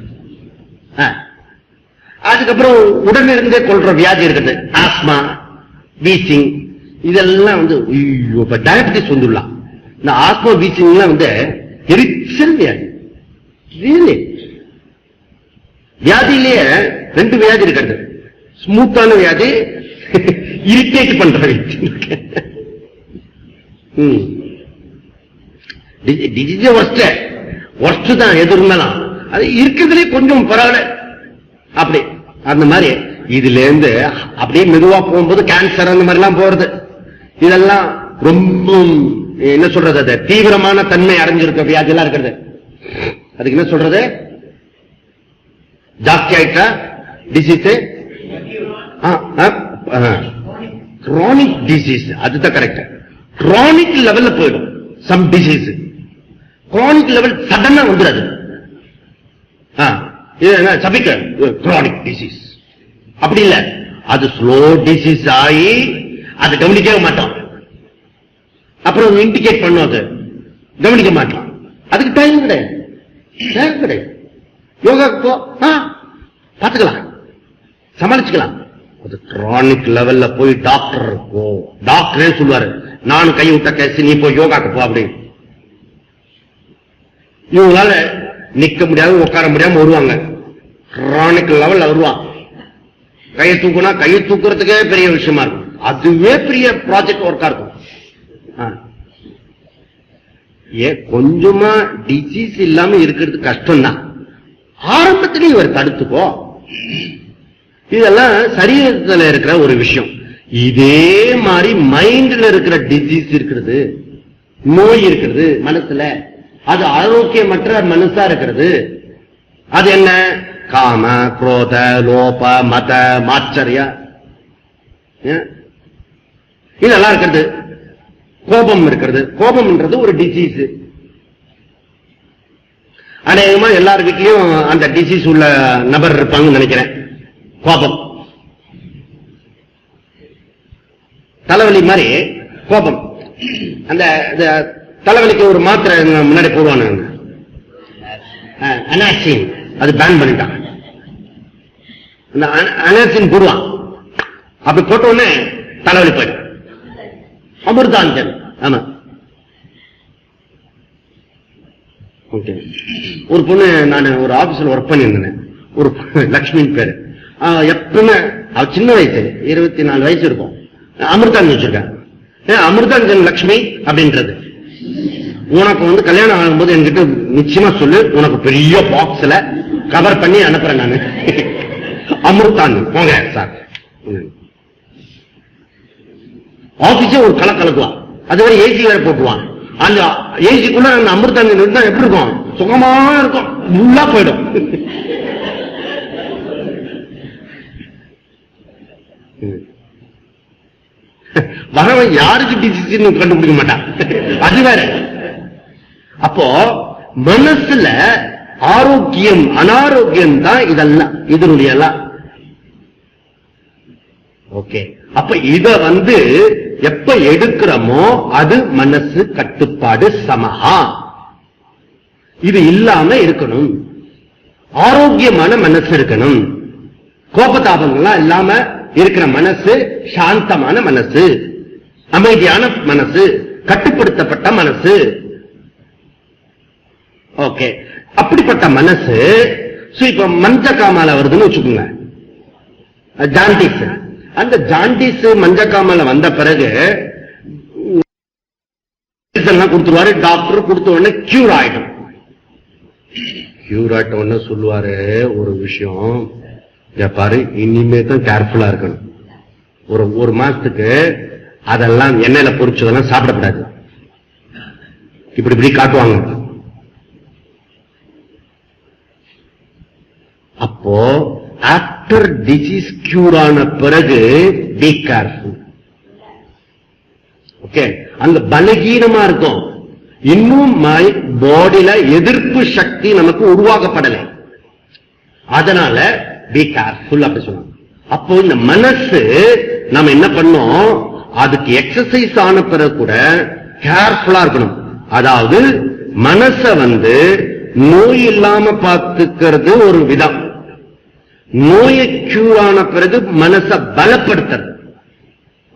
அதுக்கப்புறம் உடனிருந்தே கொள்ற வியாதி இருக்குது, ஆஸ்மா, வீசிங், இதெல்லாம் இப்ப டயபெட்டிஸ் வந்துடலாம். இந்த ஆஸ்மா வீசிங் எல்லாம் எரிச்சல் வியாதி. வியாதியிலேயே 2 வியாதி இருக்கிறது, ஸ்மூத்தான வியாதி, இரிட்டேட் பண்ற வியாதி. டிசீஸ் ஒர்ஸ்ட் தான், எது இருந்தாலும் அது இருக்கிறதுலே கொஞ்சம் பரவாயில்ல. அப்படி அந்த மாதிரி இதுல இருந்து அப்படியே மெதுவா போகும்போது கேன்சர் அந்த மாதிரி எல்லாம் போறது. இதெல்லாம் ரொம்ப என்ன சொல்றது, அது தீவிரமான தன்மை அடைஞ்சிருக்க வியாதி எல்லாம் இருக்கிறது. அதுக்கு என்ன சொல்றது? ஜாஸ்தி ஆயிட்டா டிசீஸ், கிரானிக் டிசீஸ், அதுதான் கரெக்ட். கிரானிக் லெவல்ல போயிடும் சம் டிசீஸ். கிரானிக் லெவல் சடனா வந்துடாது. கிரானிக் டிசீஸ் அப்படி இல்ல, அது ஸ்லோ டிசீஸ் ஆகி அதை கவனிக்கவே மாட்டோம். அப்புறம் இண்டிகேட் பண்ணும், அது கவனிக்க மாட்டோம். அதுக்கு டைம் கிடையாது. யோகாக்கு போ, பார்த்துக்கலாம், சமாளிச்சுக்கலாம். அது கிரானிக் லெவல்ல போய் டாக்டரே சொல்லுவாரு, நானும் கை விட்ட கேசி, நீ போய் யோகாக்கு போ அப்படி. இவங்களால நிக்க முடியாது, உட்கார முடியாம வருவாங்க. கிரானிக் லெவல்ல வருவான். கையை தூக்குனா கையை தூக்குறதுக்கே பெரிய விஷயமா இருக்கும், அதுவே பெரிய ப்ராஜெக்ட் ஒர்க்கா இருக்கும். கொஞ்சமா டிசீஸ் இல்லாம இருக்கிறது கஷ்டம் தான். ஆரம்பத்திலே இவர் தடுத்துக்கோ. இதெல்லாம் சரீரத்தில் இருக்கிற ஒரு விஷயம். இதே மாதிரி மைண்ட்ல இருக்கிற டிசீஸ் இருக்கிறது, நோய் இருக்கிறது மனசுல, அது ஆரோக்கியமற்ற மனசா இருக்கிறது. அது என்ன? காம, குரோத, லோப, மத, மாச்சரிய, இதெல்லாம் இருக்கிறது. கோபம் இருக்கிறது. கோபம்ன்றது ஒரு டிசீஸ். அநேகமா எல்லார் வீட்லயும் அந்த டிசீஸ் உள்ள நபர் இருப்பாங்கன்னு நினைக்கிறேன். கோபம் தலைவலி மாதிரி கோபம். அந்த தலைவலிக்கு ஒரு மாத்திரை முன்னாடி போடுவானு, அனாசின், அது பேன் பண்ணிட்டான். அந்த அனாசின் போடுவான், அப்படி போட்ட உடனே தலைவலி போயிடும். அமிர்தாஞ்சன். ஆமா, ஓகே. ஒரு பொண்ணு, நான் ஒரு ஆபீஸ்ல ஒர்க் பண்ணியிருந்தேன், ஒரு லட்சுமின்னு பேரு. எப்பவுமே அவ சின்ன வயசு, 24 வயசு இருக்கும், அமிர்தாஞ்சன் வச்சிருக்கேன். அமிர்தாஞ்சன் லட்சுமி அப்படின்றது. உனக்கு கல்யாணம் ஆகும்போது என்கிட்ட நிச்சயமா சொல்லு, உனக்கு பெரிய பாக்ஸ்ல கவர் பண்ணி அனுப்புறேன் நானு. அமிர்தாஞ்சன் போங்க சார். ஆபீஸே ஒரு கலக்குவான், அதுவரை ஏசி வேற போட்டுவான். அந்த ஏசிக்குள்ள அந்த அமிர்தாஞ்சன் இருந்தா எப்படி இருக்கும்? சுகமா இருக்கும், ஃபுல்லா போயிடும். வரவன் யாருக்கு டிசிஷன் கண்டுபிடிக்க மாட்டான், அது வேற. அப்போ மனசுல ஆரோக்கியம் அனாரோக்கியம் தான் இதெல்லாம், இதனுடைய எல்லாம். ஓகே. அப்ப இத எப்ப எடுக்கிறோமோ அது மனசு கட்டுப்பாடு சமஹா. இது இல்லாம இருக்கணும், ஆரோக்கியமான மனசு இருக்கணும். கோபதாபங்கள்லாம் இல்லாம இருக்கிற மனசு சாந்தமான மனசு, அமைதியான மனசு, கட்டுப்படுத்தப்பட்ட மனசு. ஓகே. அப்படிப்பட்ட மனசு இப்ப மஞ்ச காமால வருதுன்னு வச்சுக்கோங்க, ஜாண்டிஸ். அந்த ஜாண்டிஸ் மஞ்சக்காமல வந்த பிறகு கொடுத்துருவாரு டாக்டர், கொடுத்த உடனே கியூர் ஆயிடும். கியூர் ஆயிட்ட உடனே சொல்லுவாரு ஒரு விஷயம், பாரு இனிமே தான் கேர்ஃபுல்லா இருக்கணும். ஒரு மாசத்துக்கு அதெல்லாம் எண்ணெயில பொரிச்சதெல்லாம் சாப்பிடக்கூடாது, இப்படி காட்டுவாங்க. அப்போ ஆஃப்டர் டிசீஸ் கியூர் ஆன பிறகு பி கேர்ஃபுல். ஓகே. அங்க பலகீனமா இருக்கும், இன்னும் பாடியில எதிர்ப்பு சக்தி நமக்கு உருவாக்கப்படலை, அதனால பி கேர்ஃபுல் அப்படி சொன்னாங்க. அப்போ இந்த மனசு நம்ம என்ன பண்ணோம், அதுக்கு எக்ஸசைஸ் ஆன பிறகு கூட கேர்ஃபுல்லா இருக்கணும். அதாவது மனச நோய் இல்லாம பார்த்துக்கிறது ஒரு விதம், நோயை கியூரான பிறகு மனசை பலப்படுத்துறது.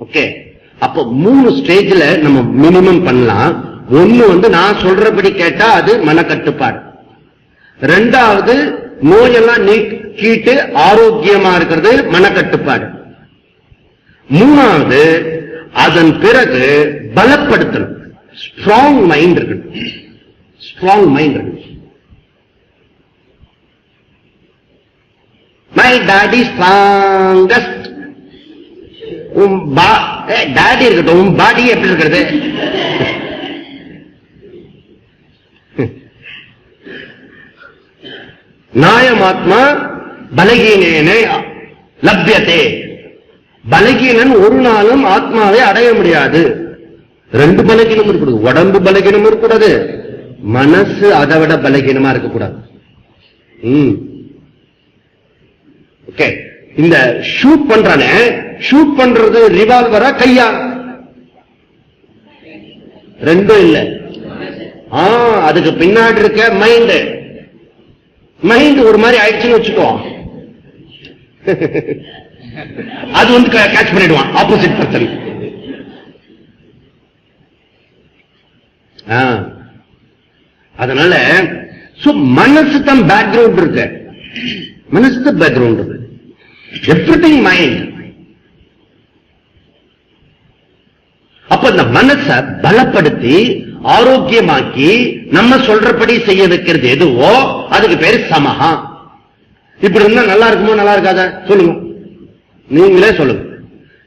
ஓகே. அப்ப 3 ஸ்டேஜ்ல நம்ம மினிமம் பண்ணலாம். ஒண்ணு நான் சொல்றபடி கேட்டா அது மனக்கட்டுப்பாடு. 2வது நோயெல்லாம் நீக்கிட்டு ஆரோக்கியமா இருக்கிறது மனக்கட்டுப்பாடு. 3வது அதன் பிறகு பலப்படுத்தணும், ஸ்ட்ராங் மைண்ட் இருக்கணும். ஸ்ட்ராங் மைண்ட் இருக்கணும். My daddy strongest. டாடி இருக்கட்டும், பாடி எப்படி இருக்கிறது? நாயமாத்மா பலகீனேனே லப்யதே. பலகீனன் ஒரு நாளும் ஆத்மாவை அடைய முடியாது. 2 பலகீனம் இருக்கக்கூடாது, உடம்பு பலகீனம் இருக்கக்கூடாது, மனசு அதை விட பலகீனமா இருக்கக்கூடாது. ஓகே. இந்த ஷூட் பண்றானே, ஷூட் பண்றது ரிவால்வரா கையா? 2 இல்ல. அதுக்கு பின்னாடி இருக்க மைண்ட். மைண்ட் ஒரு மாதிரி ஆயிடுச்சுன்னு வச்சுக்கோ, அது கேட்ச் பண்ணிடுவான் ஆப்போசிட் பர்சன். அதனால மனசு தான் பேக்ரவுண்ட் இருக்கு, மனசு தான் பேக்ரவுண்ட் இருக்கு. Everything mind. அப்ப இந்த மனசை பலப்படுத்தி ஆரோக்கியமாக்கி நம்ம சொல்றபடி செய்ய வைக்கிறது எதுவோ அதுக்கு பேரு சமஹா. இப்படி இருந்தா நல்லா இருக்குமோ நல்லா இருக்காத சொல்லுங்க, நீங்களே சொல்லுங்க.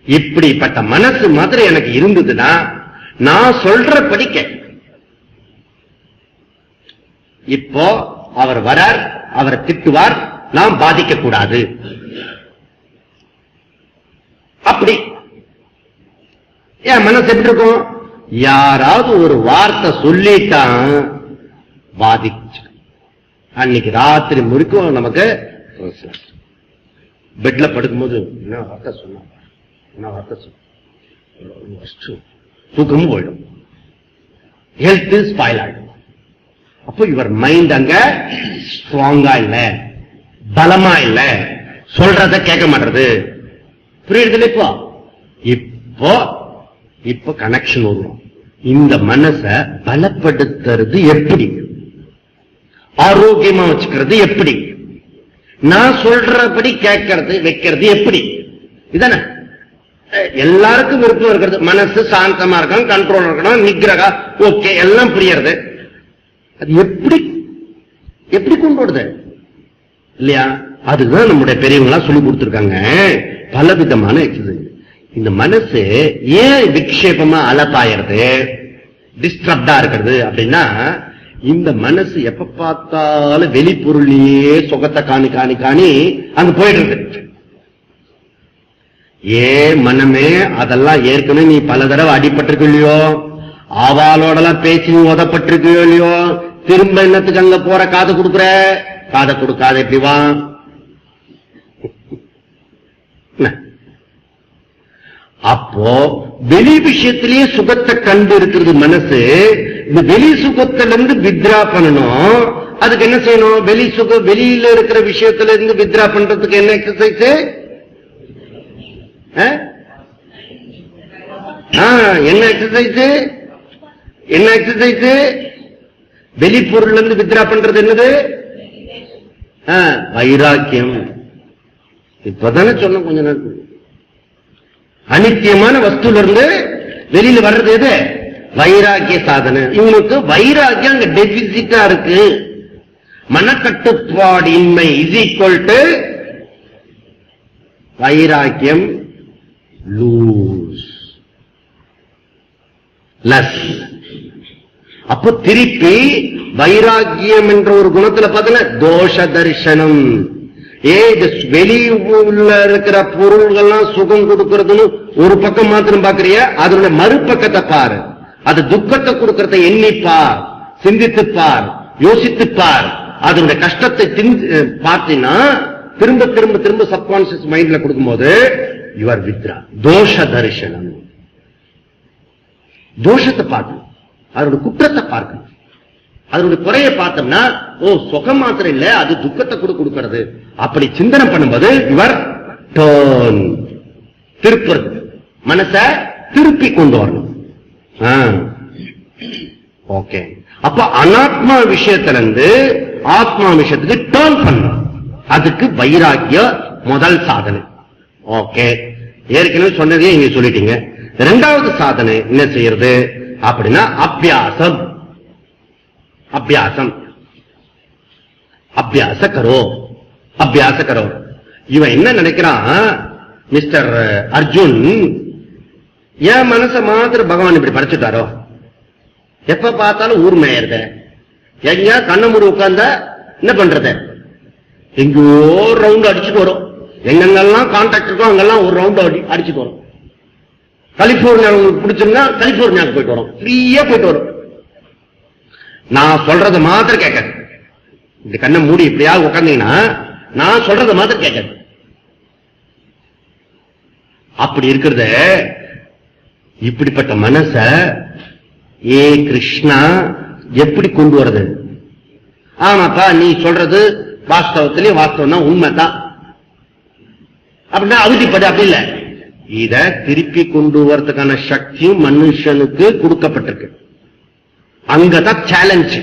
இப்படிப்பட்ட மனசு மாதிரி எனக்கு இருந்ததுன்னா நான் சொல்றபடி கேட்க. இப்போ அவர் வரார், அவரை திட்டுவார், நாம் பாதிக்க கூடாது. அப்படி என் மனசு எப்படி இருக்கும்? யாராவது ஒரு வார்த்தை சொல்லிட்டான் பாதிச்சு, அன்னைக்கு ராத்திரி முழுக்கும் நமக்கு பெட்ல படுக்கும்போது என்ன வார்த்தை சொன்ன, என்ன வார்த்தை சொன்ன, தூக்கமும் போயிடும், ஹெல்த் ஸ்பாயில் ஆயிடும். அப்போ இவர் மைண்ட் அங்க ஸ்ட்ராங்கா இல்ல, பலமா இல்ல, சொல்றத கேட்க மாட்டது. புரியுது? இப்போ இப்போ கனெக்ஷன் வரும். இந்த மனச பலப்படுத்துறது எப்படி, ஆரோக்கியமா வச்சுக்கிறது எப்படி, நான் சொல்றபடி கேட்கறது வைக்கிறது எப்படி, இதானே எல்லாருக்கும் விருப்பம் இருக்கிறது. மனசு சாந்தமா இருக்கணும், கண்ட்ரோல் இருக்கணும், நிக்ரகா ஓகே எல்லாம் புரியறது. அது எப்படி எப்படி கொண்டு வருது இல்லையா? அதுதான் நம்முடைய பெரியவங்களா சொல்லி கொடுத்திருக்காங்க பலவிதமான எக்ஸசைஸ். இந்த மனசு ஏன் விக்ஷேபமா அலப்பாயிருது, டிஸ்டர்ப்டா இருக்கிறது அப்படின்னா, இந்த மனசு எப்ப பார்த்தாலும் வெளிப்பொருளையே சுகத்தை காணி காணி காணி அங்க போயிடுறது. மனமே அதெல்லாம் ஏற்கனவே நீ பல தடவை அடிபட்டிருக்கு இல்லையோ, ஆவாலோடலாம் பேச்சு நீ உதப்பட்டிருக்கு இல்லையோ, திரும்ப என்னத்துக்கு அங்க போற, காதை கொடுக்குற, காதை கொடுக்காத எப்படி வா? அப்போ வெளி விஷயத்திலேயே சுகத்தை கண்டு இருக்கிறது மனசு. இந்த வெளி சுகத்திலிருந்து வித்ரா பண்ணணும். அதுக்கு என்ன செய்யணும்? வெளி சுகம், வெளியில இருக்கிற விஷயத்துல இருந்து வித்ரா பண்றதுக்கு என்ன எக்ஸசைஸ்? என்ன எக்ஸசைஸ்? என்ன எக்ஸசைஸ்? வெளிப்பொருள் இருந்து வித்ரா பண்றது என்னது? வைராக்கியம். இப்பதானே சொன்ன கொஞ்ச நேரம். அனித்தியமான வஸ்துல இருந்து வெளியில வர்றது எது? வைராக்கிய சாதனை. இவனுக்கு வைராக்கியம் அங்க டெபிசிட்டா இருக்கு. மனக்கட்டுப்பாடு இன்மை இஸ் ஈக்குவல் டு வைராக்கியம் லூஸ் லஸ். அப்போ திருப்பி வைராக்கியம் என்ற ஒரு குணத்துல பார்த்தல தோஷ தரிசனம். வெளியுள்ள இருக்கிற பொருள்கள்லாம் சுகம் கொடுக்கறதுன்னு ஒரு பக்கம் மாத்திரம் பாக்குறிய, அதனுடைய மறுபக்கத்தை பாரு. அது துக்கத்தை கொடுக்கறத எண்ணிப்பார், சிந்தித்துப்பார், யோசித்துப்பார். அதனுடைய கஷ்டத்தை பார்த்தீங்கன்னா திரும்ப திரும்ப திரும்ப சப்கான்சியஸ் மைண்ட்ல கொடுக்கும்போது யுவர் வித்ரா. தோஷ தரிசனம். தோஷத்தை பார்க்கணும், அதனுடைய குற்றத்தை பார்க்கணும். அதனுடைய குறையை பார்த்தோம்னா சுகம் மாத்திரம் இல்ல, அது துக்கத்தை கூட கொடுக்கிறது. அப்படி சிந்தனை பண்ணும்போது இவர் டர்ன், திருப்புறது, மனச திருப்பி கொண்டு வரணும். ஓகே. அப்ப அனாத்மா விஷயத்திலிருந்து ஆத்மா விஷயத்துக்கு டர்ன் பண்ணணும். அதுக்கு வைராக்கிய முதல் சாதனை. ஓகே, ஏற்கனவே சொன்னதே இங்க சொல்லிட்டீங்க. இரண்டாவது சாதனை என்ன செய்யறது அப்படின்னா அபியாசம். அபியாசம் அபியாச கரோ, அபியாச கரோ. இவன் என்ன நினைக்கிறான், மிஸ்டர் அர்ஜுன் என் மனச மாத்திர பகவான் இப்படி படைச்சுட்டாரோ, எப்ப பார்த்தாலும் ஊர் மேயறத, எங்க கண்ண மூடி உட்கார்ந்த என்ன பண்றது, எங்கோ ரவுண்ட் அடிச்சுட்டு வரும். எங்கெங்கெல்லாம் கான்டாக்ட் இருக்கோ அங்கெல்லாம் ஒரு ரவுண்ட் அடிச்சுட்டு வரும். கலிபோர்னியா உங்களுக்கு பிடிச்சிருந்தா கலிபோர்னியாவுக்கு போயிட்டு வரும், ஃப்ரீயா போயிட்டு வரும். நான் சொல்றத மாத்திரம் கேட்காது. இந்த கண்ணை மூடி இப்படியாவது உட்கார்ந்தீங்கன்னா நான் சொல்றத மாத்திரம் கேட்காது. அப்படி இருக்கிறத, இப்படிப்பட்ட மனச கிருஷ்ணா எப்படி கொண்டு வருது? ஆமாப்பா நீ சொல்றது வாஸ்தவத்திலே வாஸ்தவம் தான், உண்மைதான் அப்படின்னா அவதிப்படு. அப்படி இல்ல, இத திருப்பி கொண்டு வரதுக்கான சக்தியும் மனுஷனுக்கு கொடுக்கப்பட்டிருக்கு. அங்கதான் சேலஞ்ச்.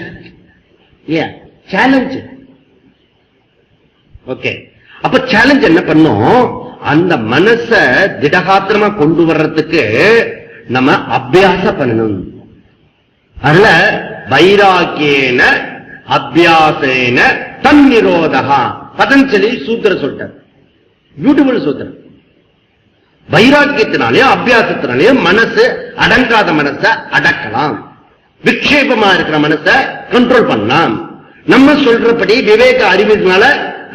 சேலஞ்ச். ஓகே. அப்ப சேலஞ்ச் என்ன பண்ணும், அந்த மனச திடகாத்திரமா கொண்டு வர்றதுக்கு நம்ம அபியாசம் பண்ணணும். அதுல வைராக்கியேன அபியாசேன தன்னிரோதகா பதஞ்சலி சூத்திர சொல்லிட்டார். பியூட்டிஃபுல் சூத்திரம். வைராக்கியத்தினாலேயும் அபியாசத்தினாலேயும் மனசு அடங்காத மனச அடக்கலாம், விக்ஷேபமா இருக்கிற மனச கண்ட்ரோல் பண்ணலாம். நம்ம சொல்றபடி விவேக அறிவினால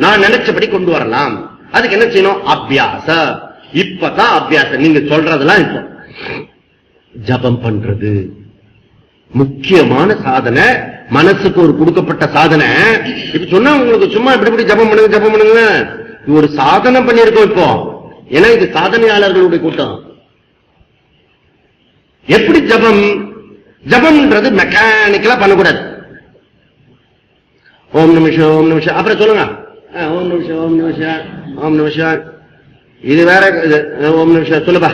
நான் நினைச்சபடி கொண்டு வரலாம். அதுக்கு என்ன செய்யணும்? அபியாச. இப்பதான் அபியாசம். நீங்க சொல்றதெல்லாம் இப்ப ஜபம் பண்றது முக்கியமான சாதனை, மனசுக்கு ஒரு கொடுக்கப்பட்ட சாதனை. இப்ப சொன்னா உங்களுக்கு சும்மா இப்படி ஜபம் பண்ணுங்க ஜபம் பண்ணுங்க, ஒரு சாதனை பண்ணிருக்கோம் இப்போ. ஏன்னா இது சாதனையாளர்களுடைய கூட்டம். எப்படி ஜபம்? ஜபம்ன்றது மெக்கானிக்கலா பண்ணக்கூடாது. ஓம் நிமிஷம் ஓம் நிமிஷம் அப்புறம் சொல்லுங்க. ஓம் நிமிஷம் ஓம் நிமிஷம் ஓம் நிமிஷம். இது வேற ஓம் நிமிஷம் சொல்லுப்பா.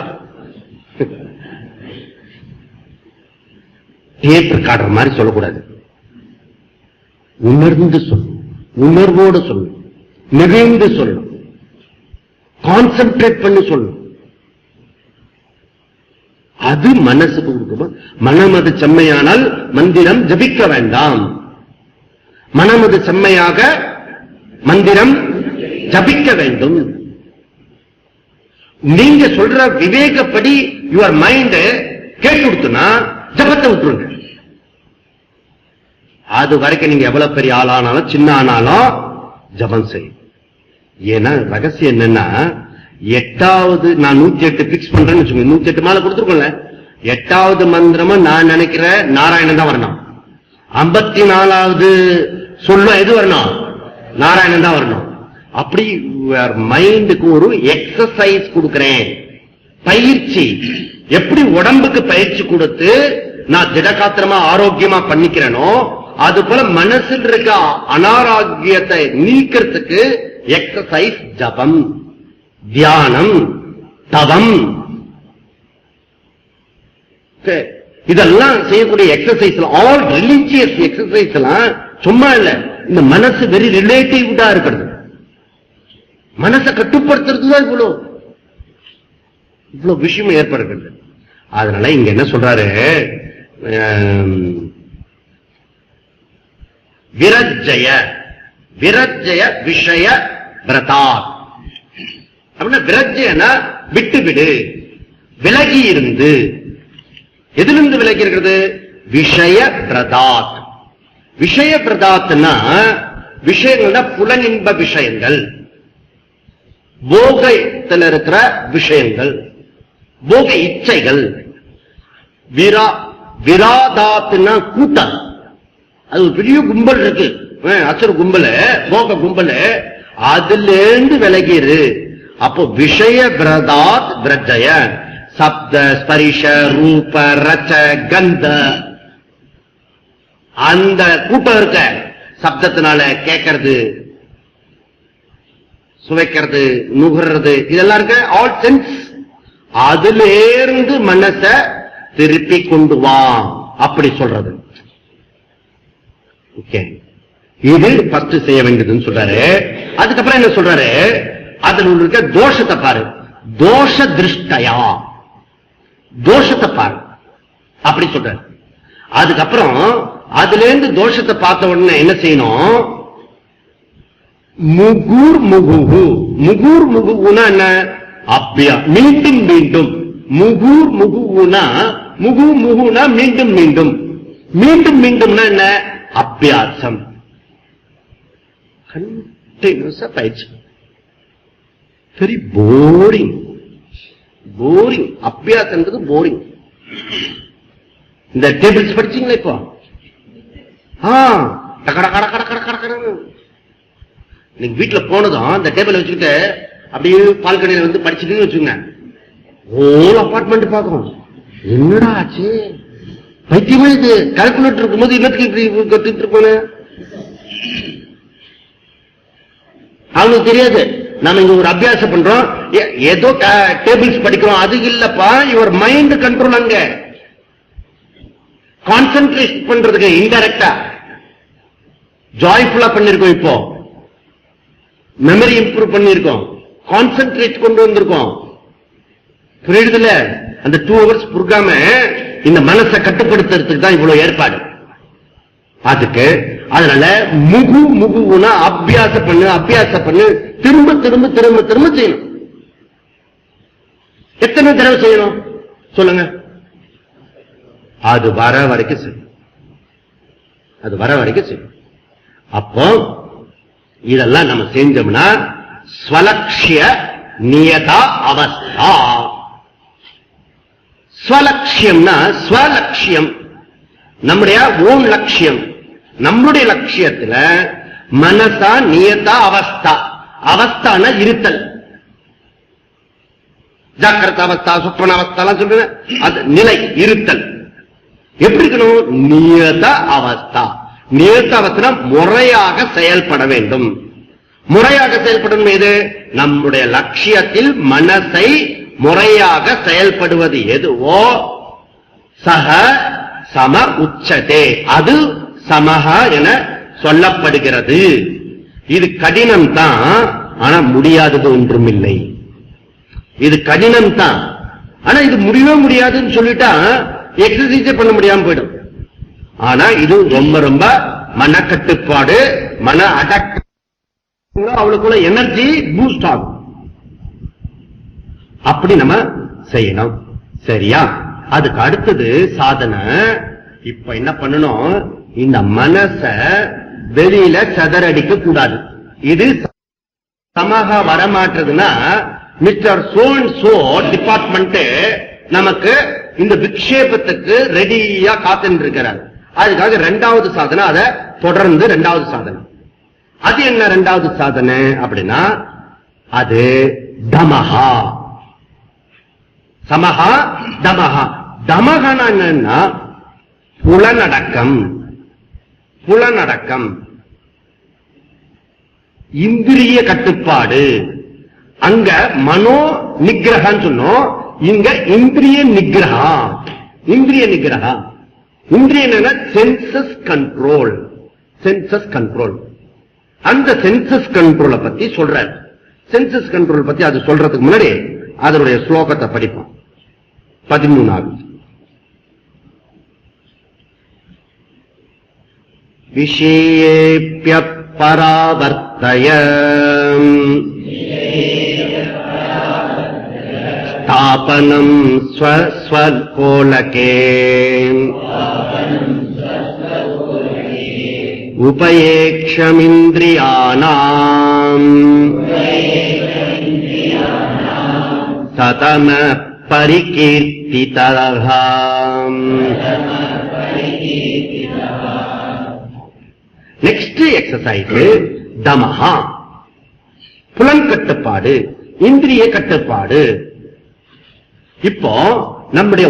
டேப் ரெக்கார்டர் மாதிரி சொல்லக்கூடாது. உணர்ந்து சொல்லணும், உணர்வோடு சொல்லணும், நிறைந்து சொல்லணும், கான்சென்ட்ரேட் பண்ணி சொல்லணும். அது மனசுக்கு கொடுக்கும். மனமது செம்மையானால் மந்திரம் ஜபிக்க வேண்டாம். மனமது செம்மையாக மந்திரம் ஜபிக்க வேண்டும். நீங்க சொல்ற விவேகப்படி யுவர் மைண்ட் கேட்டுடுத்துனா ஜபத்தை விட்டுருங்க. அது வரைக்கும் நீங்க எவ்வளவு பெரிய ஆளானாலும் சின்ன ஆனாலும் ஜபம் செய்யும். ஏன்னா ரகசியம் என்னன்னா, 8வது நான் 108 பிக்ஸ் பண்றேன்னு வச்சுக்கோங்க. 108 மாலை கொடுத்துருக்கோம்ல. 8வது மந்திரமா நான் நினைக்கிற நாராயணன் தான் வரணும். 54வது சொல்லும் எது வரணும்? நாராயணன் தான் வரணும். அப்படி மைண்டுக்கு ஒரு எக்ஸசைஸ் கொடுக்கிறேன், பயிற்சி. எப்படி உடம்புக்கு பயிற்சி கொடுத்து நான் திடகாத்திரமா ஆரோக்கியமா பண்ணிக்கிறேனோ, அது போல மனசில் இருக்க அனாரோக்கியத்தை நீக்கிறதுக்கு எக்ஸசைஸ் ஜபம், தியானம், தவம். இதெல்லாம் செய்யக்கூடிய எக்ஸசைஸ், ஆல் ரிலிஜியஸ் எக்ஸசைஸ் எல்லாம் சும்மா இல்ல. இந்த மனசு வெரி ரிலேட்டிவ்டா இருக்கிறது. மனசை கட்டுப்படுத்துறதுதான் இவ்வளவு விஷயம் ஏற்படுகிறது. அதனால இங்க என்ன சொல்றாரு, விரஜ்ஜய விரஜ்ஜய விஷய பிரதாத் அப்படின்னா, விரஜ்ஜயனா விட்டு விடு, விலகி இருந்து. எதிலிருந்து விலகி இருக்கிறது? விஷய பிரதாத். விஷய பிரதாத்னா விஷயங்கள்னா புலனின்ப விஷயங்கள், போகத்தில் இருக்கிற விஷயங்கள், போக இச்சைகள். விராதாத்னா கூட்டம். அது ஒரு பெரிய கும்பல் இருக்கு, அசுர கும்பல், போக கும்பல். அதுல இருந்து விலகிரு. அப்போ விஷய பிரதாத் விரஜ்ஜய. சப்த ஸ்பரிஷ ரூப ரச்ச கந்த, அந்த கூட்டம் இருக்க, சப்தத்தினால கேட்கறது, சுவைக்கிறது, நுகர்றது, இதெல்லாம் இருக்க ஆல் சென்ஸ். அதுல இருந்து மனச திருப்பி கொண்டு வா, அப்படி சொல்றது. ஓகே, இது ஃபர்ஸ்ட் செய்ய வேண்டியதுன்னு சொல்றாரு. அதுக்கப்புறம் என்ன சொல்றாரு, அதுல இருக்க தோஷத்தை பாரு, தோஷ திருஷ்டயா, தோஷத்தை பாரு, அப்படி சொல்றாரு. அதுக்கப்புறம் அதுல இருந்து தோஷத்தை பார்த்த உடனே என்ன செய்யணும், முகூர் முகுகு. முகூர் முகுகுனா என்ன? அப்யா, மீண்டும் மீண்டும். முகூர் முகுகுனா, முகு முகுனா மீண்டும் மீண்டும், மீண்டும் மீண்டும்னா என்ன? அபியாசம், கண்டினியூஸா பயிற்சி. Very boring, boring. அபியாசம்ன்றது போரிங். இந்த டேபிள்ஸ் படிச்சீங்களா இப்போ? நீங்க வீட்டுல போனதும் இந்த டேபிள் வச்சுக்கிட்டு அப்படியே பால்கனியில வந்து படிச்சுட்டு வச்சுங்க, ஹோல் அபார்ட்மெண்ட் பார்க்கணும். என்னடா ஆச்சு, பைத்தியமா இது? கால்குலேட்டர் இருக்கும்போது இன்னத்துக்கு இப்படி கத்துட்டு இருப்பானு அவனுக்கு தெரியாது. நாம இங்க ஒரு அபியாசம் பண்றோம், ஏதோ டேபிள்ஸ் படிக்கிறோம், அது இல்லப்பா. யுவர் மைண்ட் கண்ட்ரோல் அங்க கான்சென்ட்ரேட் பண்றதுக்கு இன்டைரக்டா ஜாய்ஃபுல்லா பண்ணிருக்கோம். இப்போ மெமரி இம்ப்ரூவ் பண்ணிருக்கோம், கான்சென்ட்ரேட் கொண்டு வந்திருக்கோம். புரியுதுல? அந்த 2 hours புரியாம இந்த மனசை கட்டுப்படுத்துறதுக்கு தான் இவ்வளவு ஏற்பாடு. அதுக்கு அதனால முகு முகுனா அபியாச பண்ணு, அபியாச பண்ணு, திரும்ப திரும்ப திரும்ப திரும்ப செய்யணும். எத்தனை தடவை செய்யணும் சொல்லுங்க? அது வர வரைக்கும் செய்யும், அது வர வரைக்கும் செய்யும். அப்போ இதெல்லாம் நம்ம செஞ்சோம்னா ஸ்வலக்ஷ்ய நியதா அவஸ்தா. ஸ்வலட்சியம்னா ஸ்வலட்சியம், நம்முடைய ஓன் லட்சியம். நம்முடைய லட்சியத்துல மனசா நியதா அவஸ்தா. அவஸ்தான இருத்தல். ஜாக்கிரத அவஸ்தா, சுப்பன அவஸ்தா சொல்றேன். அது நிலை இருத்தல் எப்படி இருக்கணும்? நியத அவஸ்தா. நியத அவஸ்தா முறையாக செயல்பட வேண்டும். முறையாக செயல்படும் எது? நம்முடைய லட்சியத்தில் மனசை முறையாக செயல்படுவது எதுவோ சக சம உச்சதே, அது சமஹ என சொல்லப்படுகிறது. இது கடினம் தான், ஆனா முடியாதது ஒன்றும் இல்லை. இது கடினம் தான், ஆனா இது முடியவே முடியாதுன்னு சொல்லிட்டா எக்ஸசைஸே பண்ண முடியாம போயிடும். ஆனா இது ரொம்ப ரொம்ப மனக்கட்டுப்பாடு, மன அடக்க, அவளுக்குள்ள எனர்ஜி பூஸ்ட் ஆகும். அப்படி நம்ம செய்யணும். சரியா? அதுக்கு அடுத்தது சாதனை. இப்ப என்ன பண்ணணும்? இந்த மனச வெளியில சதறடிக்க கூடாது. இது சமக வரமாற்றதுன்னா mister so and so department நமக்கு இந்த விக்ஷேபத்துக்கு ரெடியா காத்துட்டு இருக்கிறார். அதுக்காக இரண்டாவது சாதனை, அதை தொடர்ந்து இரண்டாவது சாதனை. அது என்ன இரண்டாவது சாதனை அப்படின்னா, அது தமஹா. சமஹா தமஹா. தமஹனா என்னன்னா புலனடக்கம். புலனடக்கம், இந்திரிய கட்டுப்பாடு. அங்க மனோ நிகிரகம் சொன்னோம், இங்க இந்திரிய நிகிரகா. இந்திரிய நிகிரகா, இந்திரிய என்னன்னா சென்சஸ் கண்ட்ரோல். Senses control. அந்த சென்சஸ் கண்ட்ரோலை பத்தி சொல்றாரு. சென்சஸ் கண்ட்ரோல் பத்தி அது சொல்றதுக்கு முன்னாடி அதனுடைய ஸ்லோகத்தை படிப்போம். 13வது. விஷயேப்ய பராவர்த்தய ஸ்தாபனம் ஸ்வஸ்வகோலகே உபயேக்ஷமிந்திரியாணாம் சதம பரிகீர்த்திதஹாம். Next exercise தமஹா. புலன் கட்டுப்பாடு, இந்திரிய கட்டுப்பாடு. இப்போ நம்முடைய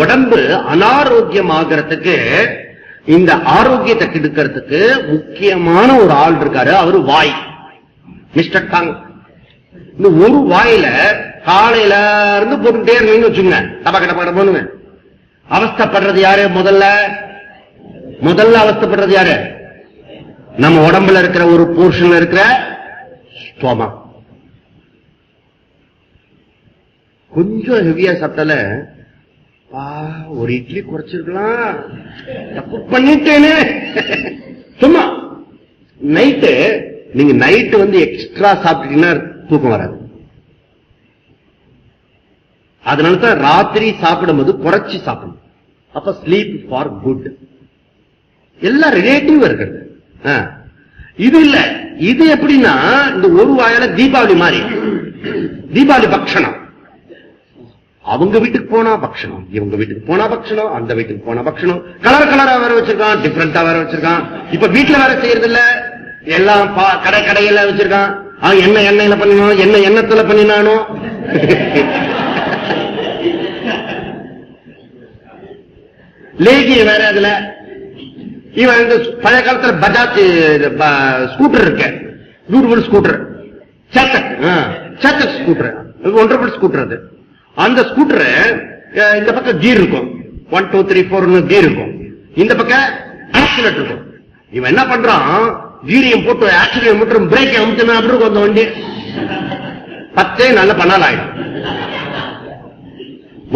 உடம்பு அனாரோக்கியமாகிறதுக்கு, இந்த ஆரோக்கியத்தை கெடுக்கிறதுக்கு முக்கியமான ஒரு ஆள் இருக்காரு. அவரு வாய், மிஸ்டர் டங். இந்த ஒரு வாயில காலையில இருந்து போட்டுட்டே இருந்தீங்கன்னு வச்சுங்க, டபக்கட போனுங்க. அவஸ்தப்படுறது யாரு? முதல்ல அவஸ்தப்படுறது யாரு? நம்ம உடம்புல இருக்கிற ஒரு போர்ஷன்ல இருக்கிற ஸ்டோமக். கொஞ்சம் ஹெவியா சாப்பிட்டால ஒரு இட்லி குறைச்சிருக்கலாம், தப்பு பண்ணிட்டேன்னு. சும்மா நைட்டு நீங்க நைட்டு எக்ஸ்ட்ரா சாப்பிட்டீங்கன்னா தூக்கம் வராது. அதனாலதான் ராத்திரி சாப்பிடும்போது குறைச்சி சாப்பிடணும். அப்ப ஸ்லீப் ஃபார் குட். எல்லாம் ரிலேட்டிவ் இருக்கிறது. இது இல்ல, இது எப்படின்னா இந்த ஒரு வாயில தீபாவளி மாதிரி, தீபாவளி பக்ஷணம். அவங்க வீட்டுக்கு போனா பக்ஷணம், இவங்க வீட்டுக்கு போனா பக்ஷணம், அந்த வீட்டுக்கு போனா பக்ஷணம். கலர் கலரா வேற வச்சிருக்கான், டிஃபரெண்டா வேற வச்சிருக்கான். இப்ப வீட்டுல வேற செய்யறது இல்ல, எல்லாம் கடையில வச்சிருக்கான். எண்ணெயில பண்ணினாலும், எண்ணத்துல பண்ணினானோ. லேகிய வேற. அதுல இவன் இந்த பழைய காலத்துல பஜாஜ் ஸ்கூட்டர் இருக்க, beautiful scooter, Chetak scooter, 1.5 scooter. அது அந்த ஸ்கூட்டர் இந்த பக்கம் கீர் இருக்கும், 1 2 3 4 கீர் இருக்கும். இந்த பக்கம் ஆக்சிலேட்டர் இருக்கும். இவன் என்ன பண்றான், கீரியம் போட்டு ஆக்சிலேட்டர் மட்டும் பிரேக் அமுத்தினா அப்படி இருக்கும் அந்த வண்டி. 10 நல்ல பண்ணால் ஆயிடும்.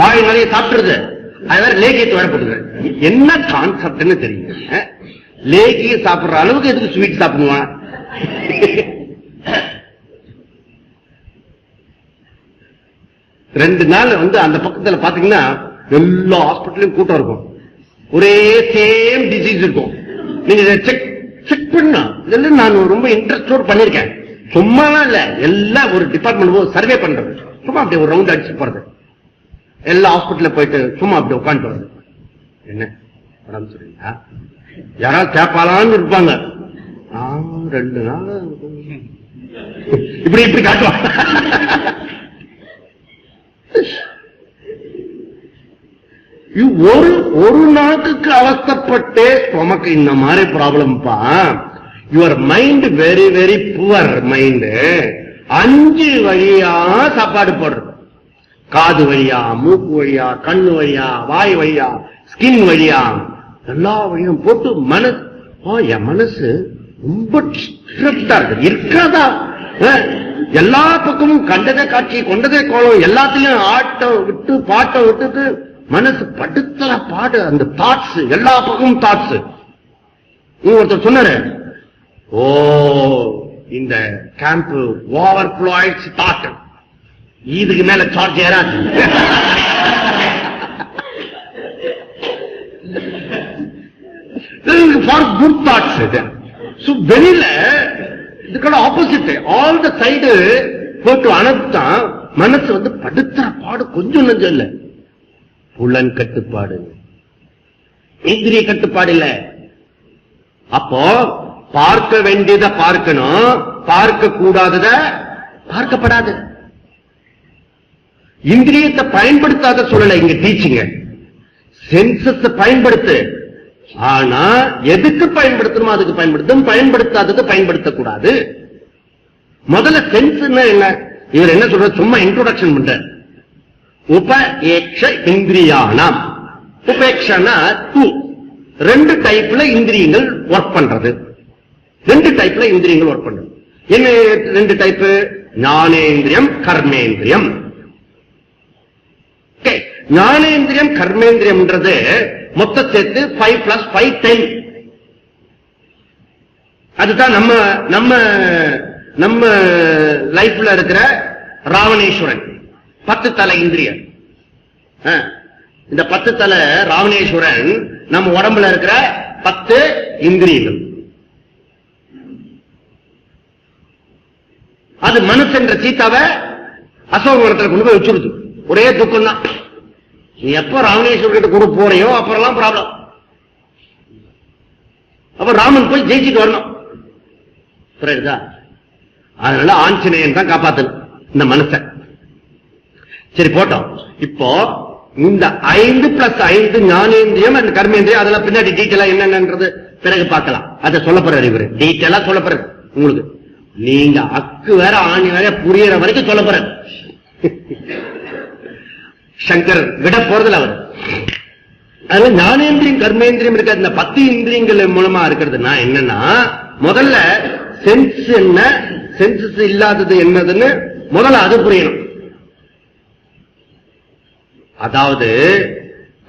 வாய் நிறைய சாப்பிட்டுருது. அது வேற லேகியத்தை வேற போட்டுக்க. என்ன கான்செப்ட்னு தெரியும். லேகிய சாப்பிடுற அளவுக்கு எதுக்கு ஸ்வீட் சாப்பிடுவான்? ரெண்டு நாள் அந்த பக்கத்துல பாத்தீங்கன்னா எல்லா ஹாஸ்பிட்டலையும் கூட்டம் இருக்கும். ஒரே சேம் டிசீஸ் இருக்கும். நீங்க செக் பண்ணா இதெல்லாம் நான் ரொம்ப இன்ட்ரெஸ்டோடு பண்ணிருக்கேன். சும்மாலாம் இல்ல, எல்லாம் ஒரு டிபார்ட்மெண்ட் சர்வே பண்றது. சும்மா அப்படியே ஒரு ரவுண்ட் அடிச்சு போறது. எல்லா ஹாஸ்பிட்டல போயிட்டு சும்மா அப்படி உட்காந்து வருது. என்ன உடம்பு சரியா? யாராவது கேப்பாலான்னு இருப்பாங்க. 2 நாள் இப்படி காட்டுவாங்க. ஒரு நாக்குக்கு அவஸ்தப்பட்டு உமக்கு இந்த மாதிரி ப்ராப்ளம்பா. Your mind very very poor mind. 5 வழியா சாப்பாடு போடுறது. காது வழியா, மூக்கு வழியா, கண்ணு வழியா, வாய் வழியா, ஸ்கின் வழியா, எல்லா வழியும் போட்டு என் மனசு ரொம்ப ஸ்ட்ரிக்டா இருக்கு. இருக்காதா? எல்லா பக்கமும் கண்டதே காட்சி, கொண்டதே கோலம், எல்லாத்தையும் ஆட்டம் விட்டு பாட்டம் விட்டுட்டு மனசு படுத்தல பாடு. அந்த தாட்ஸ், எல்லா பக்கமும் தாட்ஸ். ஒருத்தர் சொன்னாரு, ஓ இந்த கேம்ப் ஓவர் ஃப்ளோ ஆயிடுச்சு தாட், இதுக்கு மேல சார்ஜ் ஏறாது. For good thoughts. வெளியில இதுக்கான ஆப்போசிட் ஆல் த சைடு போட்டு அனுப்பித்தான் மனசு வந்து படுத்துற பாடு கொஞ்சம் நஞ்சம் இல்ல. புலன் கட்டுப்பாடு, இந்திரிய கட்டுப்பாடு இல்ல. அப்போ பார்க்க வேண்டியதை பார்க்கணும், பார்க்க கூடாதத பார்க்கப்படாது. இந்திரியத்தை பயன்படுத்தாத சொல்லல இங்க டீச்சிங்க. சென்சஸ் பயன்படுத்து, ஆனா எதுக்கு பயன்படுத்தணுமோ அதுக்கு பயன்படுத்தும், பயன்படுத்தாதது பயன்படுத்தக்கூடாது. முதல்ல சென்ஸ் என்ன, இவர் என்ன சொல்ற, சும்மா இன்ட்ரோடக்ஷன் பண்ற. உபேக்ஷ இந்திரியானாம். உபேக்ஷனா 2 டைப்ல இந்திரியங்கள் ஒர்க் பண்றது. 2 டைப்ல இந்திரியங்கள் ஒர்க் பண்றது. என்ன 2 டைப்? ஞானேந்திரியம், கர்மேந்திரியம். ஞானேந்திரியம் கர்மேந்திரியம்ன்றது மொத்த சேர்த்து 5 + 5 10. அதுதான் நம்ம நம்ம நம்ம லைஃப்ல இருக்கிற ராவணேஸ்வரன் 10 தலை இந்திரியம். இந்த 10 தலை ராவணேஸ்வரன் நம்ம உடம்புல இருக்கிற 10 இந்திரியங்கள். அது மனசு என்ற சீத்தாவை அசோகவனத்தில் கொண்டு போய் வச்சுருது. ஒரே துக்கம் தான். நீ எப்ப ராவணேஸ்வரர்கிட்ட கூட போறியோ அப்புறம் ப்ராப்ளம். அப்ப ராமன் போய் ஜெயிச்சுட்டு வரணும். புரியுதா? அதனால ஆஞ்சநேயன் தான் காப்பாத்தணும் இந்த மனசை. சரி போட்டோம். இப்போ இந்த 5 + 5 ஞானேந்திரியம் அந்த கர்மேந்திரியம், அதெல்லாம் பின்னாடி டீட்டெயிலா என்னன்றது பிறகு பார்க்கலாம். அதை சொல்ல போறாரு இவரு, டீட்டெயிலா சொல்ல போறாரு உங்களுக்கு. நீங்க அக்கு வேற ஆணி வேற புரியற வரைக்கும் சொல்ல போறாரு. சங்கர் விட போறதுல அவர். அதுல ஞானேந்திரியம் கர்மேந்திரியம் இருக்க இந்த 10 இந்திரியங்கள் மூலமா இருக்கிறதுனா என்னன்னா, முதல்ல சென்ஸ் என்ன, சென்சஸ் இல்லாதது என்னதுன்னு முதல்ல அது புரியணும். அதாவது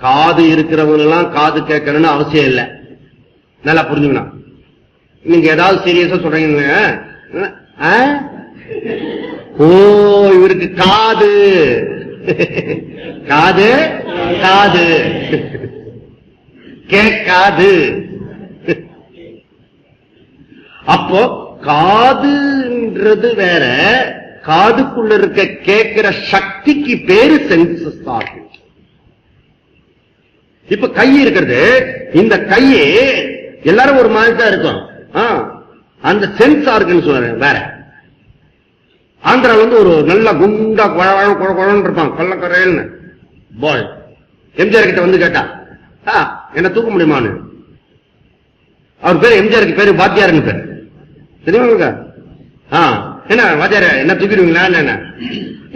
காது இருக்கிறவங்க எல்லாம் காது கேட்கணும்னு அவசியம் இல்லை. நல்லா புரிஞ்சுக்கணும். நீங்க ஏதாவது சீரியஸா சொல்றீங்க, ஓ இவருக்கு காது காது காது கேட்காது. அப்போ காதுன்றது வேற, காதுக்குள்ள இருக்க கேட்கிற சக்திக்கு பேரு சென்சஸ் ஆர்கன். இப்ப கை இருக்கிறது, இந்த கையே எல்லாரும் ஒரு மாதிரி தான் இருக்கும். அந்த சென்ஸ் ஆர்கன் சொல்றேன் வேற. ஆந்திரா வந்து ஒரு நல்ல குண்டா குழன்னு இருப்பான், கள்ளக்கரையல்னு பாய். எம்ஜிஆர் கிட்ட வந்து கேட்டா என்ன தூக்க முடியுமான்னு. அவர் பேரு எம்ஜிஆருக்கு பேரு வாத்தியாருன்னு பேரு தெரியுமா? என்ன வாத்தியார என்ன தூக்கிடுவீங்களா? என்ன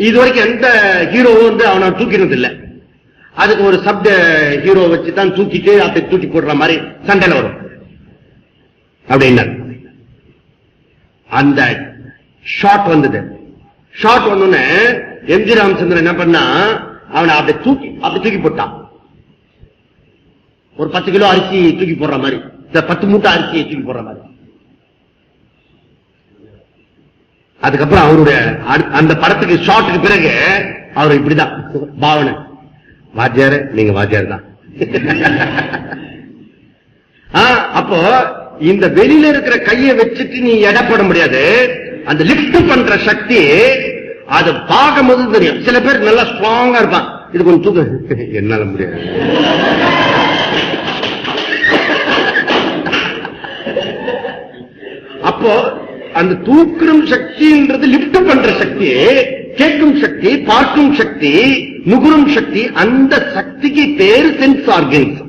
இது வரைக்கும் எந்த ஹீரோவும் வந்து அவனை தூக்கினது இல்லை. அதுக்கு ஒரு சப் ஹீரோ வச்சுதான் தூக்கிட்டு அப்படி தூக்கி போடுற மாதிரி சண்டையில வரும் அப்படின்னா. அந்த ஷாட் வந்தது. ஷாட் வந்தோன்னு எம்ஜி ராமச்சந்திரன் என்ன பண்ணா, அவனை அப்படி தூக்கி போட்டான். ஒரு 10 கிலோ அரிசி தூக்கி போடுற மாதிரி, 10 மூட்டை அரிசியை தூக்கி போடுற மாதிரி. அதுக்கப்புறம் அவருடைய அந்த படத்துக்கு ஷாட்டுக்கு பிறகு அவர் இப்படிதான் பாவனை, வாத்தியாரு நீங்க வாத்தியார் தான். அப்போ இந்த வெளியில இருக்கிற கையை வச்சுட்டு நீ எடப்பட முடியாது. அந்த லிப்ட் பண்ற சக்தி அது பார்க்கும் போது தெரியும். சில பேர் நல்லா ஸ்ட்ராங்கா இருப்பான், இது கொஞ்சம் தூக்க என்னால முடியாது. அப்போ அந்த தூக்கும் சக்தின்றது லிப்ட் பண்ற சக்தி, கேட்கும் சக்தி, பார்க்கும் சக்தி, நுகரும் சக்தி, அந்த சக்திக்கு பேரு சென்ஸ் ஆர்கன்ஸ்.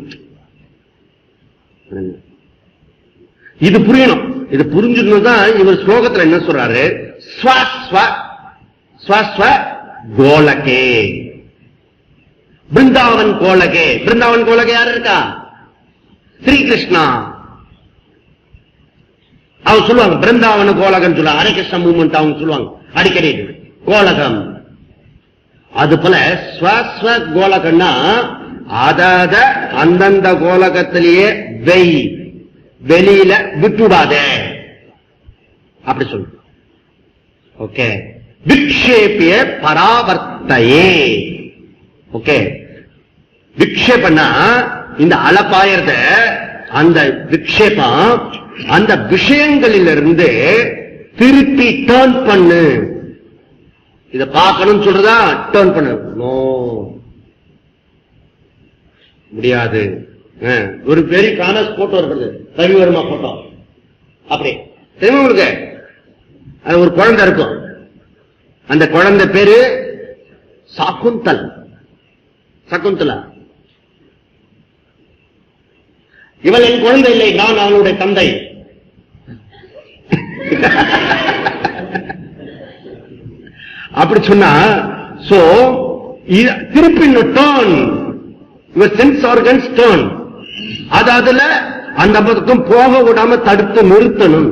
இது புரியணும். இது புரிஞ்சுதான் இவர் ஸ்லோகத்துல என்ன சொல்றாரு, கோலகே பிருந்தாவன் கோலகே. பிருந்தாவன் கோலகே யாரு இருக்கா? ஸ்ரீகிருஷ்ணா. அவங்க சொல்லுவாங்க பிருந்தாவன கோலகம் சொல்லுவாங்க. ஹரே கிருஷ்ண மூவ்மெண்ட் அவங்க சொல்லுவாங்க அடிக்கடி கோலகம். அது போல ஸ்வஸ்வ கோலகம்னா அதாத அந்தந்த கோலகத்திலேயே வெய், வெளியில விட்டுடாதே அப்படி சொல்லு. ஓகே. விக்ஷேபிய பராவர்த்தையே. ஓகே. விக்ஷேபனா இந்த அலப்பாயத அந்த விக்ஷேபம் அந்த விஷயங்களிலிருந்து திருப்பி டர்ன் பண்ணு. இத பார்க்கணும் சொல்றதா டர்ன் பண்ணு. நோ, முடியாது. ஒரு பெரிய கானஸ் போட்டோ இருக்குது, ரவிவர்மா போட்டோ. அப்படி தெரியுமா உங்களுக்கு? அது ஒரு குழந்தை இருக்கும். அந்த குழந்தை பேரு சகுந்தல். சகுந்தலா. இவள் என் குழந்தை இல்லை, நான் அவளுடைய தந்தை. அப்படி சொன்னா சோ திருப்பி turn your sense organs turn. அதுல அந்த பக்கம் போக விடாம தடுத்து நிறுத்தணும்.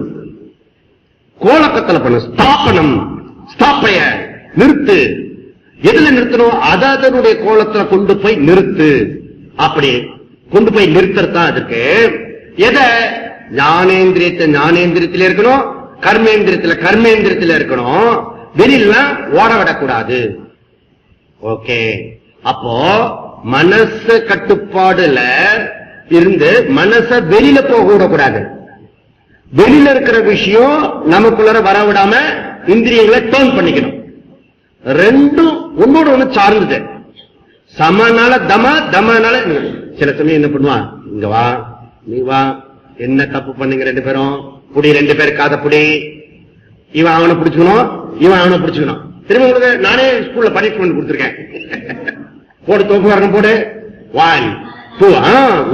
கோலக்கத்தல பண்ண ஸ்தாபனம், ஸ்தாப்பைய நிறுத்து. எதுல நிறுத்தணும்? அதனுடைய கோலத்துல கொண்டு போய் நிறுத்து. அப்படி கொண்டு போய் நிறுத்தத்தான் அதுக்கு. எதை? ஞானேந்திரியத்தை ஞானேந்திரியத்தில் இருக்கணும், கர்மேந்திரியத்தில் கர்மேந்திரியத்தில் இருக்கணும். வெளியிலாம் ஓட விடக்கூடாது. ஓகே. அப்போ மனசு கட்டுப்பாடுல இருந்து மனச வெளியில போக விடக்கூடாது. வெளியில இருக்கிற விஷயம் நமக்குள்ள வர விடாம இந்திரியங்களை டர்ன் பண்ணிக்கணும். ரெண்டும் ஒன்னோட ஒண்ணு சார்ந்தது. சமனால தம, தமனால. சில சமயம் என்ன பண்ணுவான், இங்க வா, நீ வா, என்ன தப்பு பண்ணுங்க ரெண்டு பேரும், புடி, ரெண்டு பேர் காத புடி. இவன் அவனை பிடிச்சுக்கணும், இவன் அவனை பிடிச்சுக்கணும். திரும்ப உங்களுக்கு நானே ஸ்கூல்ல பனிஷ்மெண்ட் கொடுத்திருக்கேன். போடு, தோப்பு வரணும் போடு. 1 2.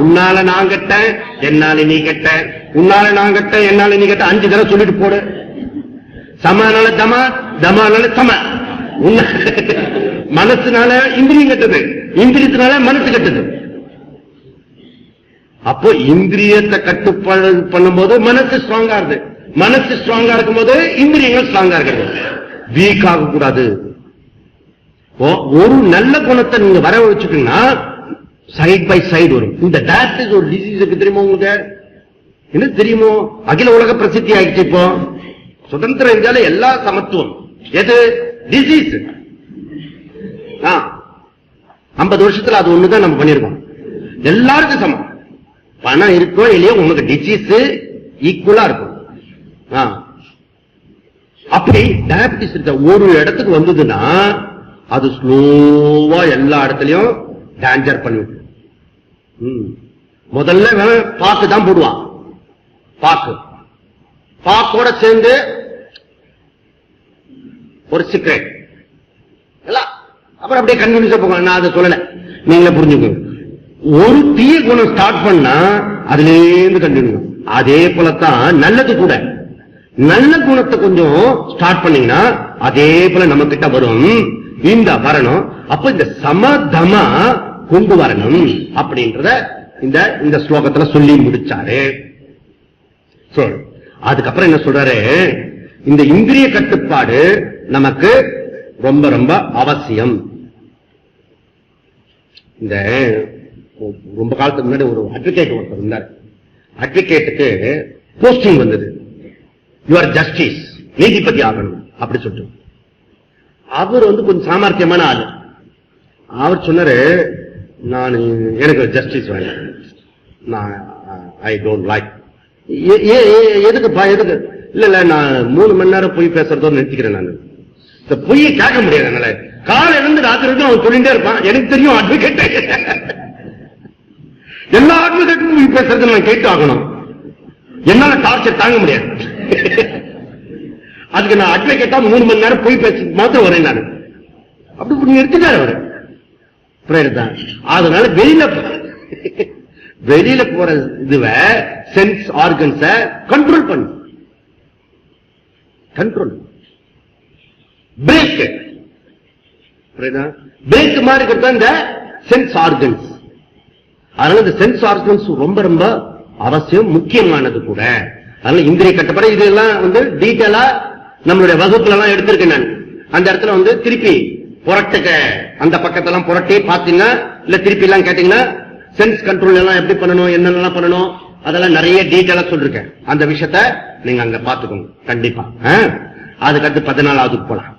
உன்னால நான் கெட்டேன், என்னால நீ கெட்ட, உன்னால நான் கெட்டேன், என்னால நீ கெட்ட. 5 தடவை சொல்லிட்டு போடு. சமனால தம, தமனால சம. மனசுனால இந்திரியம் கெட்டது, இந்திரியத்தினால மனசு கெட்டது. அப்போ இந்திரியத்தை கட்டுப்பாடு பண்ணும்போது மனசு ஸ்ட்ராங்கா இருக்கு. மனசு ஸ்ட்ராங்கா இருக்கும் போது இந்திரியங்கள் ஸ்ட்ராங்கா இருக்கிறது. வீக் ஆக கூடாது. ஒரு நல்ல குணத்தை நீங்க வர வச்சுட்டீங்கன்னா சைட் பை சைடு வரும். இந்த டயபிட்டிஸ் ஒரு டிசீஸ் தெரியுமா உங்களுக்கு? என்ன தெரியுமோ? அகில உலக பிரசித்தி ஆயிடுச்சு. இப்போ சுதந்திரம் இருந்தாலே எல்லா சமத்துவம். எது? டிசீஸ். 50 வருஷத்துல அது ஒண்ணுதான் நம்ம பண்ணிருக்கோம். எல்லாருக்கும் சமம். பணம் இருக்கோ இல்லையோ உங்களுக்கு டிசீஸ் ஈக்குவலா இருக்கும். அப்படி டயபிட்டிஸ் இருக்க ஒரு இடத்துக்கு வந்ததுன்னா அது ஸ்லோவா எல்லா இடத்துலயும் டேஞ்சர் பண்ணிவிட்டு முதல்ல பாக்கு தான் போடுவான். பாக்கோட சேர்ந்து ஒரு சிகரெட் அப்புறம் அப்படியே கன்வின்ஸா போங்க. நான் அதை சொல்லல, நீங்களே புரிஞ்சுக்கோங்க. ஒரு தீய குணம் ஸ்டார்ட் பண்ணா அதுல இருந்து கண்டினியூ. அதே போலத்தான் நல்லது கூட. நல்ல குணத்தை கொஞ்சம் ஸ்டார்ட் பண்ணீங்கன்னா அதே போல நம்ம கிட்ட வரும். இந்த வரணும். அப்ப இந்த சமதமா கொண்டு வரணும் அப்படின்றத இந்த ஸ்லோகத்துல சொல்லி முடிச்சாரு. அதுக்கப்புறம் என்ன சொல்றாரு, இந்த இந்திரிய கட்டுப்பாடு நமக்கு ரொம்ப ரொம்ப அவசியம். இந்த ரொம்ப காலத்துக்கு முன்னாடி ஒரு அட்வொகேட் ஒருத்தர் இருந்தார். அட்வொகேட்டுக்கு போஸ்டிங் வந்தது. யுவர் ஜஸ்டிஸ், நீதிபதி ஆகணும் அப்படி சொல்லிட்டு. அவர் கொஞ்சம் சாமர்த்தியமான ஆளு. அவர் சொன்னாரு, நான் எனக்கு ஜஸ்டிஸ் வேணும், நான் ஐ டோன்ட் லைக். எதுக்குப்பா, எதுக்கு? இல்ல நான் 3 மணி நேரம் பொய் பேசுறதோ நிறுத்திக்கிறேன். நான் இந்த பொய்யை கேட்க முடியாது. என்னால காலை இருந்து ராத்திரி வரைக்கும் அவன் சொல்லிட்டே இருப்பான். எனக்கு தெரியும் அட்வொகேட், எல்லா அட்வொகேட்டும் பொய் பேசுறது நான் கேட்டு ஆகணும். என்னால டார்ச்சர் தாங்க முடியாது. அதுக்கு நான் அட்வொகேட்டா 3 மணி நேரம் பொய் பேச மாத்திரம் வரேன். நான் அப்படி நிறுத்திட்டாரு அவரு. அதனால வெளியில போற இதுவ சென்ஸ் ஆர்கன்ஸ கண்ட்ரோல் பண்ணு. கண்ட்ரோல் பிரேக் பிரேக் மாதிரி இருக்கிறது இந்த சென்ஸ் ஆர்கன்ஸ். அதனால இந்த சென்ஸ் ஆர்கன்ஸ் ரொம்ப ரொம்ப அவசியம், முக்கியமானது கூட. அதனால இந்திரிய கட்டுப்பாடு இதெல்லாம் டீட்டெயிலா நம்மளுடைய வகுப்புல எல்லாம் எடுத்திருக்கேன் நான். அந்த இடத்துல திருப்பி புரட்டுக்க அந்த பக்கத்தெல்லாம் புரட்டி பாத்தீங்கன்னா, இல்ல திருப்பி எல்லாம் கேட்டீங்கன்னா சென்ஸ் கண்ட்ரோல் எல்லாம் எப்படி பண்ணணும், என்னென்னலாம் பண்ணணும், அதெல்லாம் நிறைய டீட்டெயிலா சொல்லிருக்கேன். அந்த விஷயத்த நீங்க அங்க பாத்துக்கோங்க கண்டிப்பா. அதுக்கடுத்து 14வது போலாம்.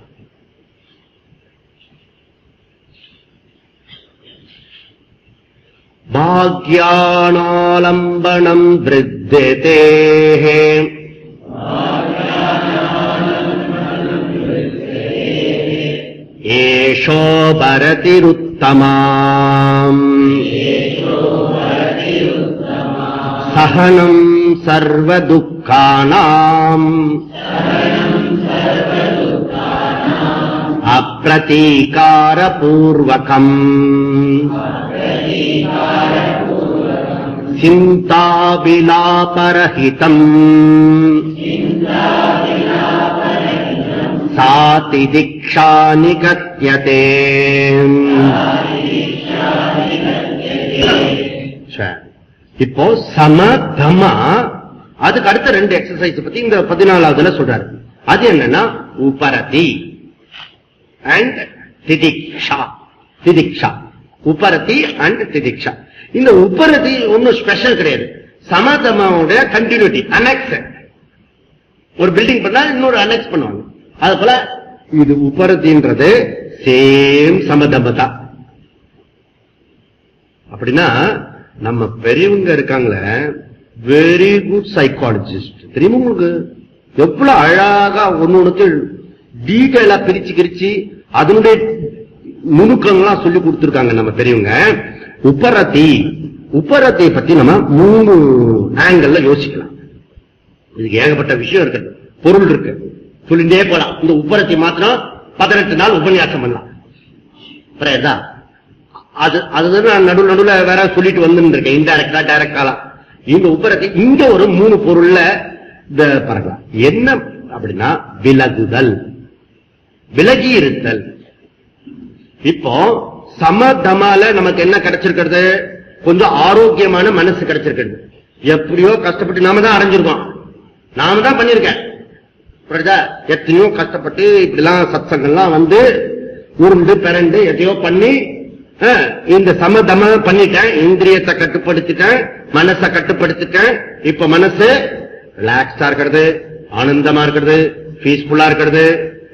பாக்யானாலம்பனம் விருத்ததே ஏஷோ பரதிருத்தமாம் சஹனம் சர்வதுக்கானாம் அப்ரதீகாரபூர்வகம் சிந்தாபிலாபரஹிதம் சாதி தீக்ஷா நிகத்யதே. இப்போ சமதமா அதுக்கு அடுத்த 2 எக்ஸசைஸ் பத்தி இந்த 14வதுல சொல்றாரு. அது என்னன்னா உபரதி அண்ட் திதிக்ஷா. திதிக்ஷா, உபரதி அண்ட் திதிக்ஷா. இந்த உபரதி ஒன்னும் ஸ்பெஷல் கிடையாது. சமதமாவுடைய கண்டினியூட்டி, அனெக்ஸ். ஒரு பில்டிங் பண்ணா இன்னொரு அனெக்ஸ் பண்ணுவாங்க. அது போல இது உபரதின்றது சேம் சமதமதா. அப்படின்னா நம்ம பெரியவங்க இருக்காங்களே, வெரி குட் சைக்காலஜிஸ்ட் தெரியுமா உங்களுக்கு? எவ்வளவு அழகா ஒண்ணு டீட்டெயிலா பிரிச்சு கிரிச்சு அதனுடைய நுணுக்கங்கள்லாம் சொல்லி கொடுத்திருக்காங்க நம்ம பெரியவங்க. உபரதி, உபரத்தை பத்தி நம்ம 3 ஆங்கிள் யோசிக்கலாம். இதுக்கு ஏகப்பட்ட விஷயம் இருக்கு, பொருள் இருக்கு, சொல்லிட்டே போலாம். இந்த உபரத்தை மாத்திரம் 18 நாள் உபன்யாசம் பண்ணலாம். அதுதான் நான் நடுவுல வேற சொல்லிட்டு வந்து இருக்கேன், இன்டைரக்டா டைரக்டாலாம். இந்த உபரத்தை இங்க ஒரு 3 பொருள்ல பார்க்கலாம். என்ன அப்படின்னா விலகுதல், விலகி இருத்தல். இப்போ சமதமால நமக்கு என்ன கிடைச்சிருக்கிறது? கொஞ்சம் ஆரோக்கியமான மனசு கிடைச்சிருக்கிறது. எப்படியோ கஷ்டப்பட்டு நாம தான் அடைஞ்சிருக்கோம், நாம தான் பண்ணிருக்கேன். எத்தனையோ கஷ்டப்பட்டு இப்படிலாம் சத்சங்கம்லாம் உருண்டு பிறண்டு எதையோ பண்ணி இந்த சமதம பண்ணிட்டேன். இந்திரியத்தை கட்டுப்படுத்திட்டேன், மனசை கட்டுப்படுத்திட்டேன். இப்ப மனசு ரிலாக்ஸ்டா இருக்கிறது, ஆனந்தமா இருக்கிறது, பீஸ்ஃபுல்லா இருக்கிறது,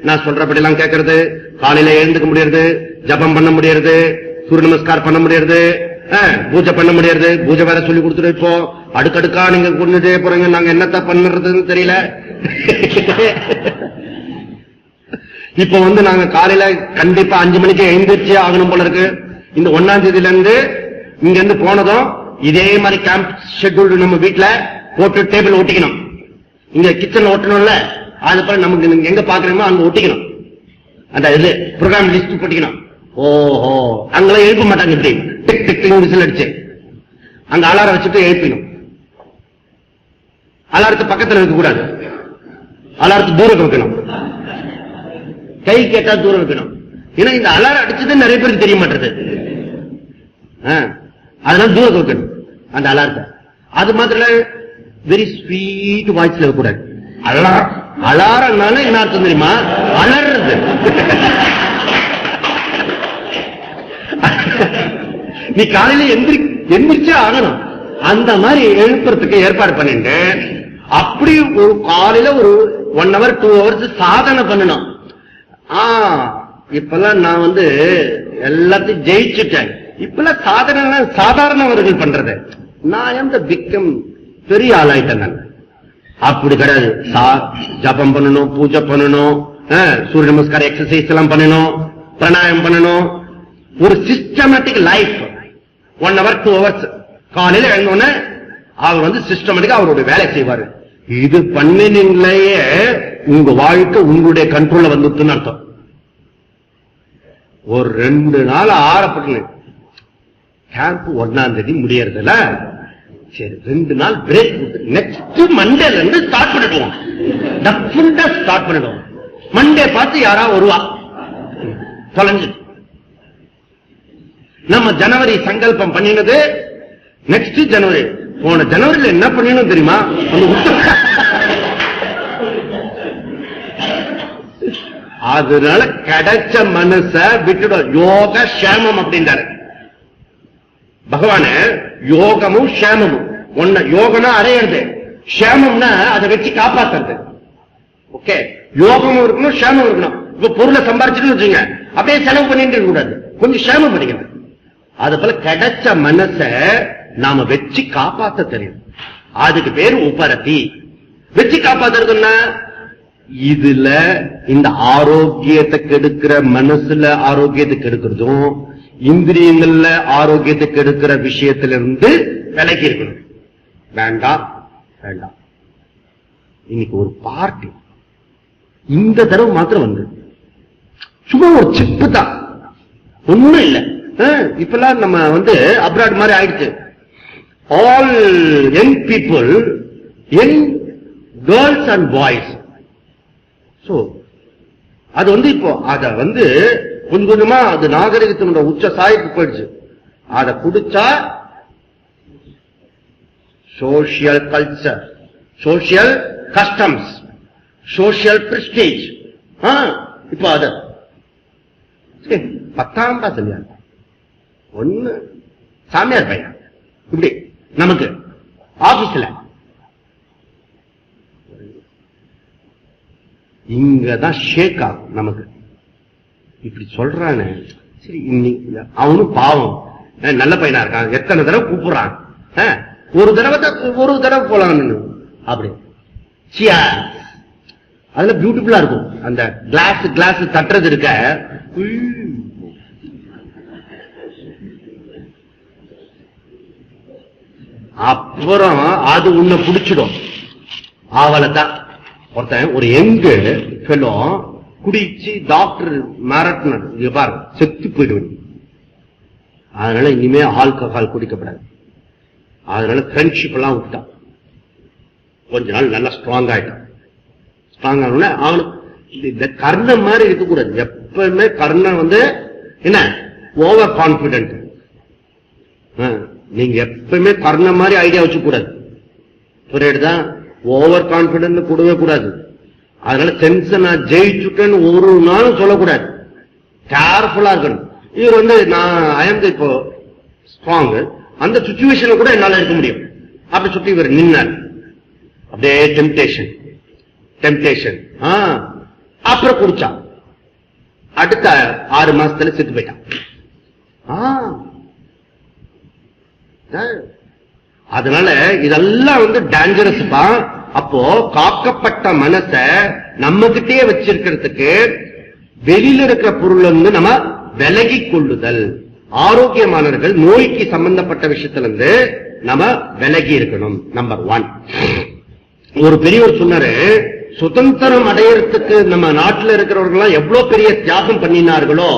நான் சொல்றபடி எல்லாம் கேட்கறது, காலையில எழுந்துக்க முடியறது, ஜபம் பண்ண முடியறது, சூரிய நமஸ்காரம் பண்ண முடியறது, பூஜை பண்ண முடியறது. பூஜை வேற சொல்லி கொடுத்துட்டு இப்போ அடுக்கடுக்கா நீங்க கொண்டுட்டே போறீங்க, நாங்க என்னத்த பண்ணுறதுன்னு தெரியல. இப்ப நாங்க காலையில கண்டிப்பா 5 மணிக்கு எழுந்திரிச்சே ஆகணும் போல இருக்கு. இந்த 1ஆம் தேதியில இருந்து இங்க இருந்து போனதும் இதே மாதிரி கேம்ப் ஷெட்யூல் நம்ம வீட்டுல போட்டு டேபிள் ஒட்டிக்கணும். இங்க கிச்சன்ல ஒட்டணும்ல, அது போல நமக்கு எங்க பாக்குறோமோ அங்க ஒட்டிக்கணும். அந்த இது ப்ரோக்ராம் லிஸ்ட் போட்டிக்கணும். ஓஹோ, அங்கெல்லாம் எழுப்ப மாட்டாங்க, இப்படி டிக் டிக் விசில் அடிச்சு அங்க அலாரம் வச்சுட்டு எழுப்பிடும். அலாரத்தை பக்கத்துல வைக்க கூடாது, அலாரத்தை தூரம் வைக்கணும், கை கேட்டா தூரம் வைக்கணும். ஏன்னா இந்த அலாரம் அடிச்சது நிறைய பேருக்கு தெரிய மாட்டேது, அதனால தூரம் வைக்கணும் அந்த அலாரத்தை. அது மாத்திரம் வெரி ஸ்வீட் வாய்ஸ்ல வைக்கக்கூடாது. அலாரம்னால என்ன அர்த்தம் தெரியுமா? அலறது. நீ காலையில எந்திரிச்சே ஆகணும். அந்த மாதிரி எழுப்புறதுக்கு ஏற்பாடு பண்ணிட்டு அப்படி ஒரு காலையில ஒரு 1 hour 2 hours சாதனை பண்ணணும். இப்பெல்லாம் நான் எல்லாத்தையும் ஜெயிச்சுட்டேன். இப்பெல்லாம் சாதனை சாதாரணவர்கள் பண்றது. நான் எந்த பிக்கம் பெரிய ஆளாயிட்டேன் நான். அப்படி கிடையாது. ஜபம் பண்ணணும், பூஜை பண்ணணும், சூரிய நமஸ்கார எக்ஸசைஸ் எல்லாம் பண்ணணும், பிராணாயம் பண்ணணும். ஒரு சிஸ்டமேட்டிக் லைஃப். 1 hour 2 hours காலையில எழுந்தோடனே அவர் சிஸ்டமேட்டிக்கா அவருடைய வேலை செய்வாரு. இது பண்ணினீங்களே உங்க வாழ்க்கை உங்களுடைய கண்ட்ரோல்ல வந்துட்டுன்னு அர்த்தம். ஒரு 2 நாள் ஆறப்பட்டு கேம்ப் 1ஆம் தேதி முடியறதுல சரி 2 நாள் பிரேக். நெக்ஸ்ட் மண்டேல இருந்து ஸ்டார்ட் பண்ணிடுவோம். டெஃபினட்டா ஸ்டார்ட் பண்ணிடுவோம். மண்டே பார்த்து யாரா வருவா தொலைஞ்சு. நம்ம ஜனவரி சங்கல்பம் பண்ணினது நெக்ஸ்ட் ஜனவரி. போன ஜனவரியில் என்ன பண்ணணும் தெரியுமா? அதனால கிடைச்ச மனச விட்டுடும். யோக சேமம் அப்படின்றாரு பகவான. யோகமும் சேமமும் ஒன்ன. யோகனா அடையிறது, சேமம்னா அதை வச்சு காப்பாத்துறது. ஓகே, யோகமும் இருக்கணும், சேமம் இருக்கணும். இப்ப பொருளை சம்பாரிச்சுட்டு வச்சுங்க, அப்படியே செலவு பண்ணிட்டு இருக்க கூடாது, கொஞ்சம் சேமம் பண்ணிக்கணும். அது போல கிடைச்ச மனச நாம வச்சு காப்பாத்த தெரியும். அதுக்கு பேரு உபரதி. வச்சு காப்பாத்துறதுன்னா இதுல இந்த ஆரோக்கியத்தை கெடுக்கிற, மனசுல ஆரோக்கியத்தை கெடுக்கிறதும் இந்திரியங்கள்ல ஆரோக்கியத்தை கெடுக்கிற விஷயத்திலிருந்து விலகி இருக்கணும். வேண்டாம் வேண்டாம். இன்னைக்கு ஒரு பார்ட்டி இந்த தடவை மாத்திரம் வந்து சும்மா ஒரு சிப்பு தான், ஒண்ணும் இல்ல. இப்பெல்லாம் நம்ம வந்து அப்ராட் மாதிரி ஆயிடுச்சு. All young people, young girls and boys. So அது வந்து இப்போ அத வந்து கொஞ்சம் கொஞ்சமா அது நாகரிகத்தினோட உச்ச சாய்க்கு போயிடுச்சு. அதை குடிச்சா social culture, social customs, social prestige. இப்ப அத 10ஆம் கிளாஸ் இல்லையா, ஒண்ணு சாமியார் பையன் இப்படி நமக்கு ஆபீஸ்ல இங்கதான் ஷேக் ஆகும் நமக்கு. இப்படி சொல்றானே, சரி இன்னைக்கு அவனும் பாவம் நல்ல பையனா இருக்கான், எத்தனை தடவை கூப்பிடுறான், ஒரு தடவை போலாம் அப்படி. அதுல பியூட்டிஃபுல்லா இருக்கும் அந்த கிளாஸ் தட்டுறது இருக்க. அப்புறம் அது உன்னை பிடிச்சிடும். அவளைத்தான் ஒருத்தன் ஒரு எங்கு ஃபெலோ குடிச்சு டாக்டர் மிரட்டினார், பாரு செத்து போயிடுவேன். அதனால இனிமே ஆல்கஹால் குடிக்கப்படாது. அதனால ஃப்ரெண்ட்ஷிப் எல்லாம் விட்டான். கொஞ்ச நாள் நல்லா ஸ்ட்ராங் ஆயிட்டான். ஸ்ட்ராங் ஆன அவனுக்கு இந்த கர்ணம் மாதிரி இருக்கக்கூடாது. எப்பவுமே கர்ணம் வந்து என்ன, ஓவர் கான்பிடென்ட். நீங்க எப்பவுமே கர்ணம் மாதிரி ஐடியா வச்சு கூடாது. புரியுதுதான்? ஓவர் கான்பிடன்ட் கூடவே கூடாது. அதனால டென்ஷனா ஜெயிச்சுட்டேன்னு ஒரு நாளும் சொல்லக்கூடாது. கேர்ஃபுல்லா இருக்கணும். இவர் வந்து நான் ஐஎம் இப்போ ஸ்ட்ராங், அந்த சிச்சுவேஷன்ல கூட என்னால இருக்க முடியும் அப்படி சுற்றி இவர் நின்னார். அப்படியே டெம்டேஷன் டெம்டேஷன். அப்புறம் குடிச்சான். அடுத்த 6 மாசத்துல செத்து போயிட்டான். அதனால இதெல்லாம் வந்து டேஞ்சரஸ் தான். அப்போ காக்கப்பட்ட மனச நம்ம கிட்டே வச்சிருக்கிறதுக்கு வெளியில இருக்கிற பொருள் வந்து நம்ம விலகி கொள்ளுதல். ஆரோக்கியமானவர்கள் நோய்க்கு சம்பந்தப்பட்ட விஷயத்துல இருந்து நம்ம விலகி இருக்கணும். நம்பர் 1. ஒரு பெரியவர் சொன்னாரு, சுதந்திரம் அடையறதுக்கு நம்ம நாட்டில் இருக்கிறவர்கள் எவ்வளவு பெரிய தியாகம் பண்ணினார்களோ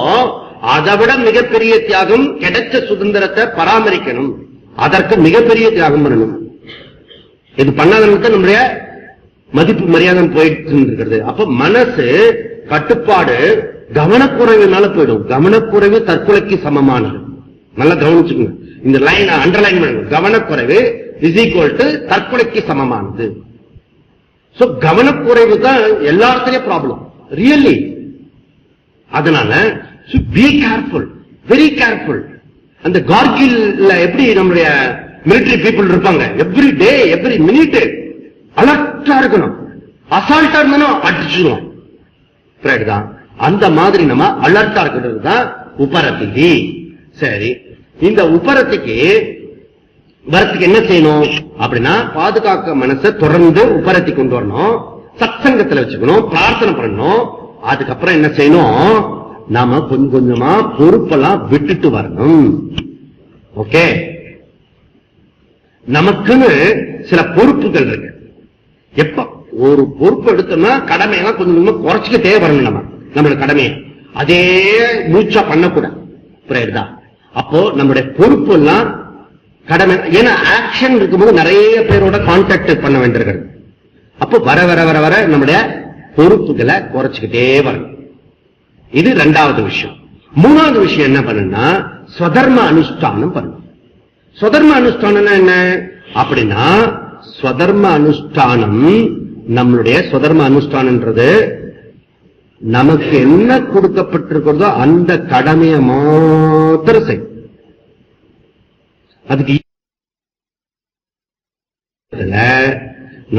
அதை விட மிகப்பெரிய தியாகம் கிடைச்ச சுதந்திரத்தை பராமரிக்கணும். அதற்கு மிகப்பெரிய தியாகம் பண்ணணும். இது பண்ணாதவங்களுக்கு நம்முடைய மதிப்பு மரியாதை போயிட்டு இருக்கிறது. அப்ப மனசு கட்டுப்பாடு கவனக்குறைவுனால போயிடும். கவனக்குறைவு தற்கொலைக்கு சமமானது. நல்லா கவனிச்சுக்கோங்க, இந்த லைன் அண்டர்லைன் பண்ணுங்க. கவனக்குறைவு இஸ் ஈக்குவல் டு தற்கொலைக்கு சமமானது. சோ கவனக்குறைவு தான் எல்லாத்துலயும் ப்ராப்ளம், ரியலி. அதனால பி கேர்ஃபுல், வெரி கேர்ஃபுல். அந்த கார்கில்ல எப்படி நம்முடைய மிலிட்டரி பீப்புள் இருப்பாங்க, எவ்ரி டே எவ்ரி மினிட் அலர்ட்டா இருக்கணும். அசால்ட்டா இருந்தாலும் அடிச்சிடுவோம். தான் அந்த மாதிரி நம்ம அலர்ட்டா இருக்கிறது தான் உபரத்தி. சரி, இந்த உபரத்திக்கு வரத்துக்கு என்ன செய்யணும் அப்படின்னா, பாதுகாக்க மனசை தொடர்ந்து உபரத்தி கொண்டு வரணும், சத்சங்கத்துல வச்சுக்கணும், பிரார்த்தனை பண்ணணும். அதுக்கப்புறம் என்ன செய்யணும், நாம கொஞ்சம் கொஞ்சமா பொறுப்பெல்லாம் விட்டுட்டு வரணும். ஓகே, நமக்குன்னு சில பொறுப்புகள் இருக்கு. எப்ப ஒரு பொறுப்பு எடுத்தோம்னா கடமையெல்லாம் கொஞ்சம் கொஞ்சமா குறைச்சிக்கிட்டே வரணும். நம்மளோட கடமையை அதே மூச்சா பண்ணக்கூடாது. புரியுதா? அப்போ நம்முடைய பொறுப்பு எல்லாம் கடமை. ஏன்னா ஆக்ஷன் இருக்கும்போது நிறைய பேரோட கான்டாக்ட் பண்ண வேண்டியிருக்கிறது. அப்போ வர வர வர வர நம்முடைய பொறுப்புகளை குறைச்சுக்கிட்டே வரணும். இது இரண்டாவது விஷயம். மூணாவது விஷயம் என்ன பண்ணுன்னா ஸ்வதர்ம அனுஷ்டானம் பண்ணணும். ஸ்வதர்ம அனுஷ்டானம் என்ன அப்படின்னா, ஸ்வதர்ம அனுஷ்டானம் நம்மளுடைய ஸ்வதர்ம அனுஷ்டானன்றது நமக்கு என்ன கொடுக்கப்பட்டிருக்கிறதோ அந்த கடமையை மாத்திரம் செய்யும். அதுக்கு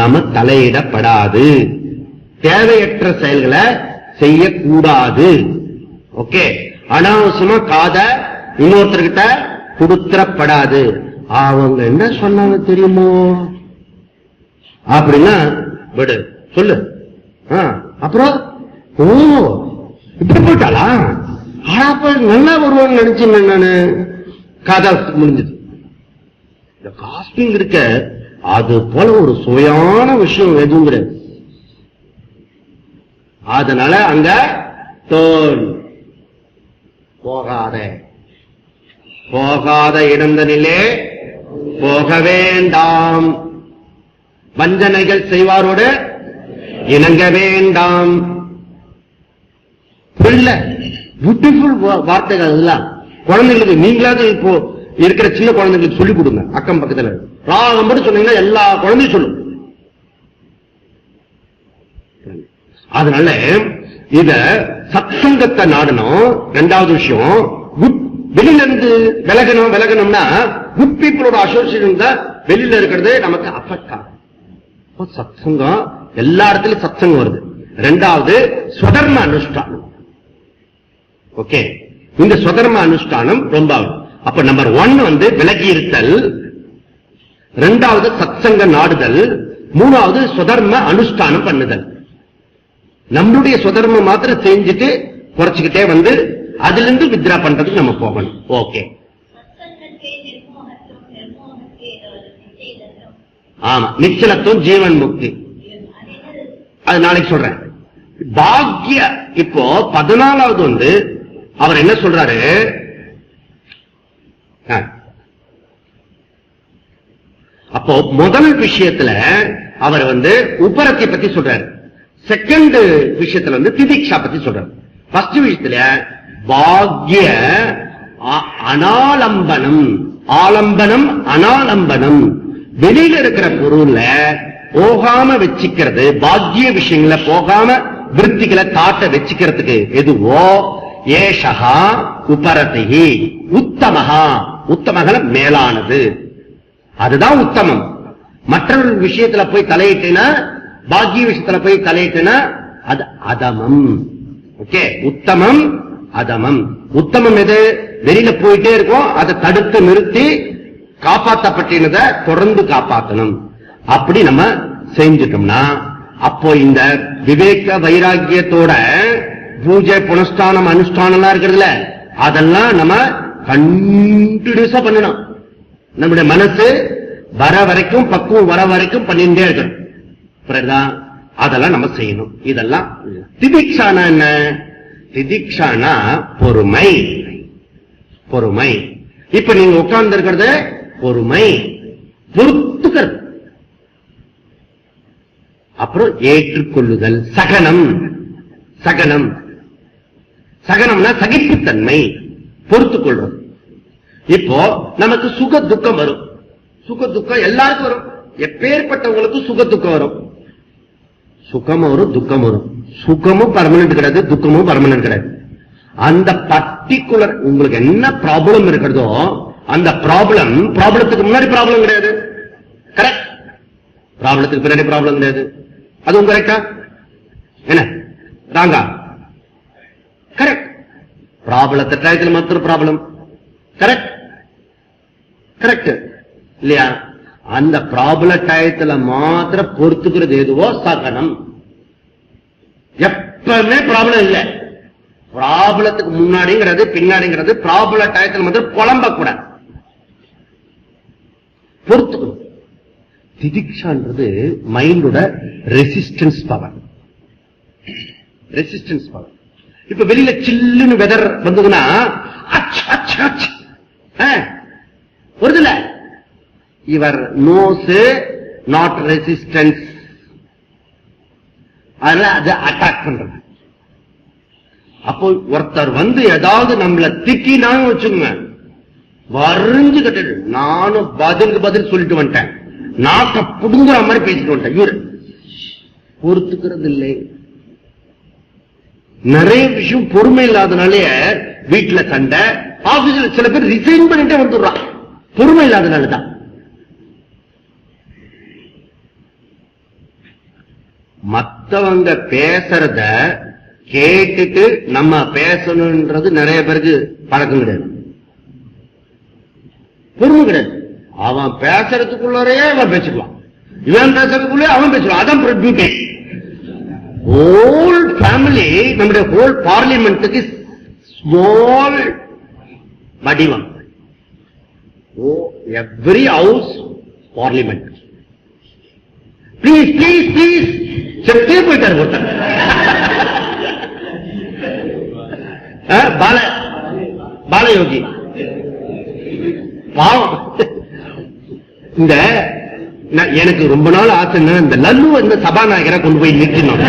நம்ம தலையிடப்படாது, தேவையற்ற செயல்களை செய்யக்கூடாது. ஓகே, அனாவசியமா காத இன்னொருத்தர்கிட்ட கொடுத்துடப்படாது. அவங்க என்ன சொன்னாங்க தெரியுமோ அப்படின்னா விடு, சொல்லு. அப்புறம் ஓ இப்படி போட்டாளா, நல்லா வருவான்னு நினைச்சேன் நானு. காதா முடிஞ்சது. இந்த காஸ்டிங் இருக்க அது போல ஒரு சுவையான விஷயம் எதுவும் கிடையாது. அதனால அங்க தோல் போகாத, போகாத இடந்தனிலே போக வேண்டாம், வஞ்சனைகள் செய்வாரோடு இணங்க வேண்டாம். பியூட்டிஃபுல் வார்த்தைகள் அதெல்லாம் குழந்தைங்களுக்கு நீங்களாவது இப்போ இருக்கிற சின்ன குழந்தைங்களுக்கு சொல்லிக் கொடுங்க. அக்கம் பக்கத்துல ராகம் மட்டும் சொன்னீங்கன்னா எல்லா குழந்தையும் சொல்லும். அதனால இத சத்சங்கத்தை நாடணும். இரண்டாவது விஷயம், வெளியில இருந்து விலகணும்னா குட் பீப்புளோட அசோசியேஷன் தான் வெளியில இருக்கிறது நமக்கு அஃபெக்ட் ஆகும். சத்சங்கம் எல்லா இடத்துலயும் சத்சங்கம் வருது. இரண்டாவது ஸ்வதர்ம அனுஷ்டானம். ஓகே, இந்த ஸ்வதர்ம அனுஷ்டானம் ரொம்ப. அப்ப நம்பர் 1 விலகி இருத்தல், இரண்டாவது சத்சங்க நாடுதல், மூணாவது ஸ்வதர்ம அனுஷ்டானம் பண்ணுதல். நம்மளுடைய ஸ்வதர்மம் மாத்திரம் செஞ்சுட்டு குறைச்சுக்கிட்டே அதுல இருந்து வித்ரா பண்றதுக்கு நம்ம போகணும். ஓகே, ஆமா, நிச்சலத்துவம் ஜீவன் முக்தி அது நாளைக்கு சொல்றேன். பாக்ய இப்போ 14வது அவர் என்ன சொல்றாரு, அப்போ முதல் விஷயத்துல அவர் உபரத்தை பத்தி சொல்றாரு. செகண்ட் விஷயத்துல திதிக்ஷா பத்தி சொல்றாரு. ஃபர்ஸ்ட் விஷயத்துல பாக்ய அனாலம்பனம், ஆலம்பனம் அனாலம்பனம், வெளியில இருக்கிற பொருள்ல போகாம வச்சுக்கிறது, பாக்ய விஷயங்கள போகாம விருத்திகளை காட்ட வச்சுக்கிறதுக்கு எதுவோ ஏஷகா உபரதி உத்தமஹா, உத்தமகள மேலானது, அதுதான் உத்தமம். மற்றொரு விஷயத்துல போய் தலையிட்டேன்னா, பாக்ய விஷயத்துல போய் தலையிட்டேன்னா அது அதமம். ஓகே, உத்தமம் அதமம். உத்தமம் எது? வெளியில போயிட்டே இருக்கும், அதை தடுத்து நிறுத்தி காப்பாற்றப்பட்டதை தொடர்ந்து காப்பாற்றணும். அப்படி நம்ம செஞ்சிட்டோம்னா அப்போ இந்த விவேக வைராக்கியத்தோட பூஜை புனஸ்தானம் அனுஷ்டானம் இருக்கிறதுல அதெல்லாம் நம்ம கண்டினியூஸா பண்ணணும். நம்முடைய மனசு வர வரைக்கும், பக்குவம் வர வரைக்கும் பண்ணிட்டே இருக்கணும். அதெல்லாம் நம்ம செய்யணும். இதெல்லாம் திதிக்ஷானா என்ன? திதிக்ஷானா பொறுமை. பொறுமை. இப்ப நீங்க உட்கார்ந்து இருக்கிறது பொறுமை, பொறுத்துக்கிறது. அப்புறம் ஏற்றுக்கொள்ளுதல், சகனம். சகனம், சகனம்னா சகிப்புத்தன்மை, பொறுத்துக் கொள்றது. இப்போ நமக்கு சுக துக்கம் வரும். சுக துக்கம் எல்லாருக்கும் வரும். எப்பேற்பட்டவங்களுக்கு சுக துக்கம் வரும். சுகம் வரும், துக்கம் வரும். சுகமும் பர்மனன்ட் கிடையாது, துக்கமும் பர்மனன்ட் கிடையாது. அந்த பர்டிகுலர் உங்களுக்கு என்ன ப்ராப்ளம் இருக்கிறதோ அந்த ப்ராப்ளத்துக்கு முன்னாடி ப்ராப்ளம் கிடையாது. கரெக்ட். ப்ராப்ளத்துக்கு பின்னாடி ப்ராப்ளம் கிடையாது. அதுவும் கரெக்டா? என்ன ராங்கா? கரெக்ட். ப்ராப்ளத்தை டயத்தில் மாத்திரம் ப்ராப்ளம். கரெக்ட். கரெக்ட் இல்லையா? அந்த ப்ராப்ளம் டயத்துல மாத்திரம் பொறுத்துக்கிறது எதுவோ சகனம். எப்பவுமே ப்ராப்ளம் இல்லை. ப்ராப்ளத்துக்கு முன்னாடிங்கிறது பின்னாடிங்கிறது ப்ராப்ளம் டயத்தில் மாத்திரம் புலம்ப கூடாது, பொறுத்துக்கணும். திதிக்ஷான்றது மைண்டோட ரெசிஸ்டன்ஸ் பவர். Resistance power. இப்ப வெளியில சில்லுன்னு வெதர் வந்ததுன்னா வருதுல, இவர் நோஸ் நாட் ரெசிஸ்டன்ஸ், அதனால அதை அட்டாக் பண்றது. அப்போ ஒருத்தர் வந்து ஏதாவது நம்மள திட்டினான்னு வச்சுங்க, வரைஞ்சு கட்டு நானும் பதிலுக்கு பதில் சொல்லிட்டு வந்துட்டேன், நாட்டை புடுங்குற மாதிரி பேசிட்டு வந்துட்டேன். இவரு பொறுத்துக்கிறது இல்லை. நிறைய விஷயம் பொறுமை இல்லாதனாலே வீட்டுல சண்டை, ஆபீஸ்ல சில பேர் ரிசைன் பண்ணிட்டே வந்துடுறான், பொறுமை இல்லாதனாலதான். மத்தவங்க பேசுறத கேட்டுட்டு நம்ம பேசணும்ன்றது நிறைய பேருக்கு பழக்கம் கிடையாது, பொறுமை கிடையாது. அவன் பேசுறதுக்குள்ளே அவன் பேசிடுவான், இவன் பேசுறதுக்குள்ளே அவன் பேசுவான். அதான் பியூட்டி. ஹோல் ஃபேமிலி, நம்முடைய ஹோல் பார்லிமெண்ட்டுக்கு ஸ்மால் வடிவம். Every house parliament. Please please please செட்டே போயிட்டாரு ஒருத்தர். பாலயோகி பாவம். இந்த எனக்கு ரொம்ப நாள் ஆசைன்னா இந்த லல்லு இந்த சபாநாயகரை கொண்டு போய் நிறுத்தினோம்,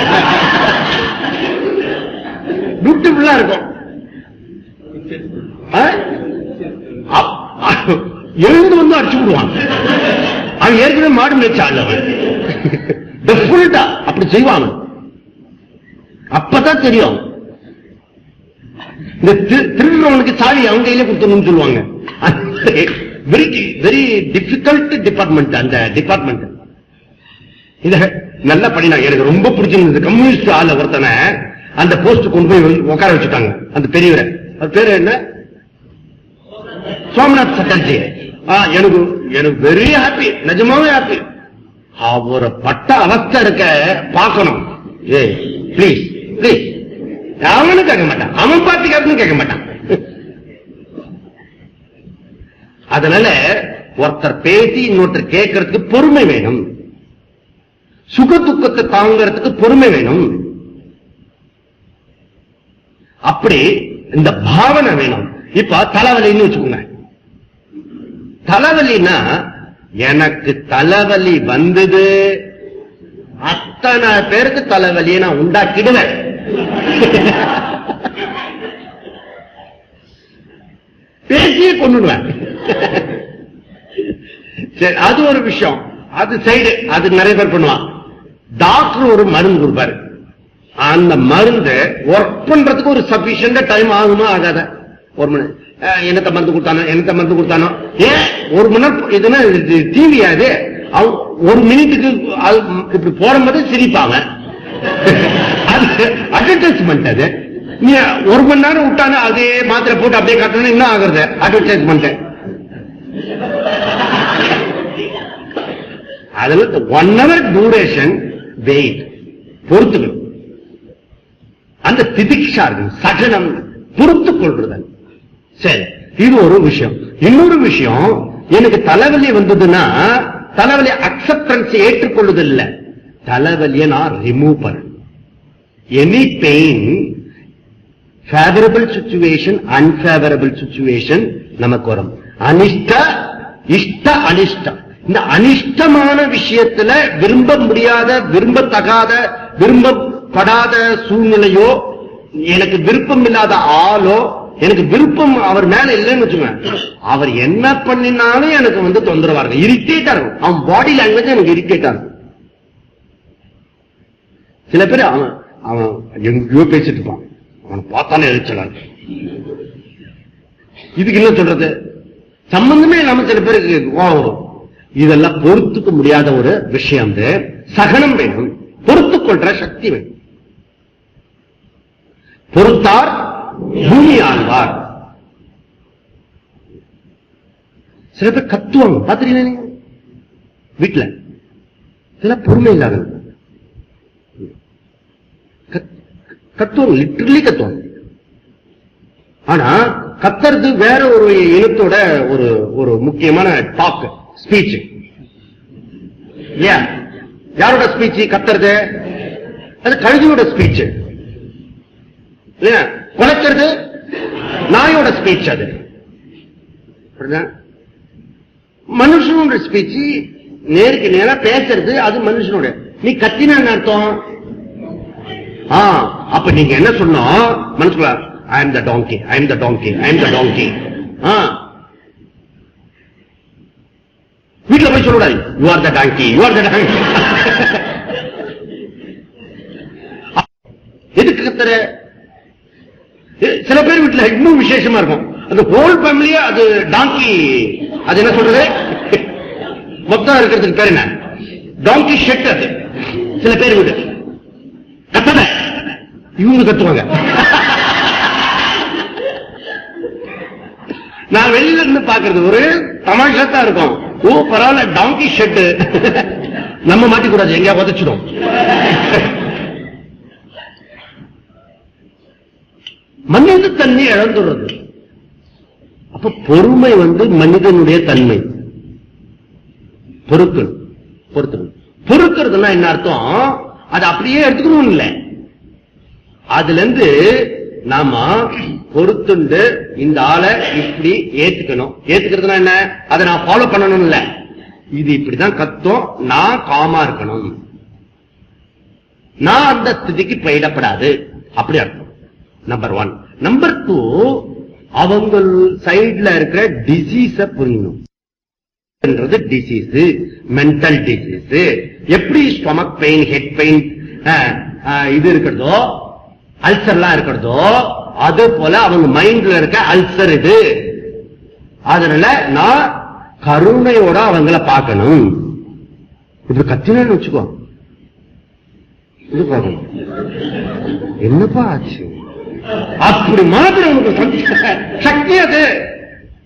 பியூட்டிஃபுல்லா இருக்கும். எழுந்து வந்து அடிச்சு விடுவான். அவன் ஏற்கனவே மாடு மேய்ச்சாள், அவன் அப்படி செய்வான். அப்பதான் தெரியும் இந்த திருடுறவனுக்கு சாவி அவங்க கையில கொடுத்தணும்னு சொல்லுவாங்க. வெரி வெரி டிஃபிகல்ட் டிபார்ட்மெண்ட் அந்த டிபார்ட்மெண்ட். இத நல்லா பண்ணினா எனக்கு ரொம்ப பிடிச்சிருந்தது. கம்யூனிஸ்ட் ஆள ஒருத்தனை அந்த போஸ்ட் கொண்டு போய் உட்கார வச்சுட்டாங்க, அந்த பெரியவரை. அது பேரு என்ன, சோமநாத் சட்டர்ஜி. எனக்கு எனக்கு வெரி ஹாப்பி, நிஜமாவே ஹாப்பி. அவரை பட்ட அவஸ்தை இருக்க பார்க்கணும். ஏ பிளீஸ் பிளீஸ், அவனும் கேட்க மாட்டான், அவன் பார்ட்டிக்காரனும் கேட்க மாட்டான். அதனால ஒருத்தர் பேசி இன்னொருத்தர் கேட்கறதுக்கு பொறுமை வேணும், சுக துக்கத்தை தாங்கிறதுக்கு பொறுமை வேணும். அப்படி இந்த பாவனை வேணும். இப்ப தலைவலின்னு வச்சுக்கோங்க. தலைவலின்னா எனக்கு தலைவலி வந்தது, அத்தனை பேருக்கு தலைவலியை நான் உண்டாக்கிடுவேன். பேசியே கொண்டுடுவேன். சரி, அது ஒரு விஷயம், அது சைடு, அது நிறைய பேர் பண்ணுவான். டாக்டர் ஒரு மருந்து கொடுப்பாரு, அந்த மருந்து ஒர்க் பண்றதுக்கு ஒரு சபிஷியன்ட் டைம் ஆகுமா ஆகாத? ஒரு மணி என்னத்த மருந்து கொடுத்தானோ, என்னத்த மருந்து கொடுத்தானோ, ஏன் ஒரு மணி நேரம்? இதுனா டிவி, அது ஒரு மினிட்டுக்கு இப்படி போடும்போது சிரிப்பாங்க. அது அட்வர்டைஸ்மெண்ட். அது நீ ஒரு மணி நேரம் விட்டானு அதே மாத்திரை போட்டு அப்படியே காட்டணும், என்ன ஆகுறது? அட்வர்டைஸ்மெண்ட். அதுல 1 hour டியூரேஷன் வெயிட் பொறுத்துக்கணும். அந்த திதிக்ஷா இருக்கு, சகனம், பொறுத்துக் கொள்றது. சரி, இது ஒரு விஷயம். இன்னொரு விஷயம், எனக்கு தலைவலி வந்ததுன்னா தலைவலி அக்செப்டன்ஸ் ஏற்றுக்கொள்ளுதல் இல்ல, தலைவலியை நான் ரிமூவ் பண்ண. Any pain, favourable situation, அன்பேவரபிள் situation நமக்கு வரும். அனிஷ்ட, இஷ்ட, அனிஷ்டம். இந்த அனிஷ்டமான விஷயத்துல விரும்ப முடியாத, விரும்பத்தகாத, விரும்பப்படாத சூழ்நிலையோ, எனக்கு விருப்பம் இல்லாத ஆளோ, எனக்கு விருப்பம் அவர் மேல இல்லைன்னு வச்சுக்கோங்க, அவர் என்ன பண்ணினாலும் எனக்கு வந்து தொந்தரவா இருக்கும், இரிட்டேட்டா இருக்கும். அவன் பாடி லாங்குவேஜ் எனக்கு இரிட்டேட்டா இருக்கும். சில பேர் அவன் எங்கேயோ பேசிட்டு இருப்பான், அவனை பார்த்தாலே எழுச்சலா இருக்கு. இதுக்கு என்ன சொல்றது? சம்பந்தமே இல்லாம சில பேருக்கு வரும். இதெல்லாம் பொறுத்துக்க முடியாத ஒரு விஷயம். சகனம் வேணும், பொறுத்துக் கொள்ற சக்தி வேணும். பொறுத்தார் பூமி ஆழ்வார். சில பேர் கத்துவாங்க, பாத்துறீங்க வீட்டுல, சில பொறுமை இல்லாத கத்துவாங்க, லிட்டரலி கத்துவாங்க. ஆனா கத்துறது வேற ஒரு இனத்தோட ஒரு ஒரு முக்கியமான டாக், ஸ்பீச் இல்லையா? யாரோட ஸ்பீச் கத்துறது? அது கழுதியோட ஸ்பீச் இல்லையா? குலைக்கிறது நாயோட ஸ்பீச். அது மனுஷனோட ஸ்பீச் நேருக்கு நேரா பேசுறது அது மனுஷனோட. நீ கத்தினா என்ன அர்த்தம்? அப்ப நீங்க என்ன சொன்னோம் மனசுக்குள்ள, I am the donkey, I am the donkey, I am the donkey. வீட்டுல போய் சொல்லக்கூடாது, you are the donkey, you are the donkey. எதுக்கு கத்துற? சில பேர் வீட்டுல இன்னும் விசேஷமா இருக்கும், அந்த ஹோல் ஃபேமிலியே அது டாங்கி, அது என்ன சொல்றது, மொத்தம் இருக்கிறதுக்கு பேர் என்ன, டாங்கி ஷெட். அது சில பேர் வீடு கத்தல, இவங்க கத்துவாங்க. நான் வெளியில இருந்து பாக்குறது ஒரு தமாஷா தான் இருக்கும். ஓ பரவாயில்ல, டாங்கி ஷெட், நம்ம மாட்டிக்கூடாது, எங்கேயா உதச்சிடும். மனித தன்மை இழந்துடுறது. அப்ப பொறுமை மனிதனுடைய தன்மை. பொறுக்கிறதுனா என்ன அர்த்தம்? அது அப்படியே எடுத்துக்கணும் இல்ல, அதுல இருந்து நாம பொறுத்துண்டு இந்த ஆளை இப்படி ஏத்துக்கணும். ஏத்துக்கிறதுனா என்ன? அதை நான் ஃபாலோ பண்ணணும் இல்ல, இது இப்படிதான் கத்தும், நான் காமா இருக்கணும், நான் அந்த ஸ்திதிக்கு போயிடப்படாது, அப்படி அர்த்தம். நம்பர் 1. நம்பர் 2, அவங்க சைட்ல இருக்கிற டிசீஸ புரியணும். Disease, mental disease. எப்படி ஸ்டொமக் பெயின், ஹெட் பெயின் இது இருக்கிறதோ, அல்சர்லாம் இருக்கிறதோ, அது போல அவங்க மைண்ட்ல இருக்க அல்சர் இது. அதனால நான் கருணையோட அவங்கள பார்க்கணும். இப்படி கத்தினு வச்சுக்கோ, இது பார்க்கணும், என்னப்பா ஆச்சு, அப்படி மாதிரி உங்களுக்கு சக்தி. அது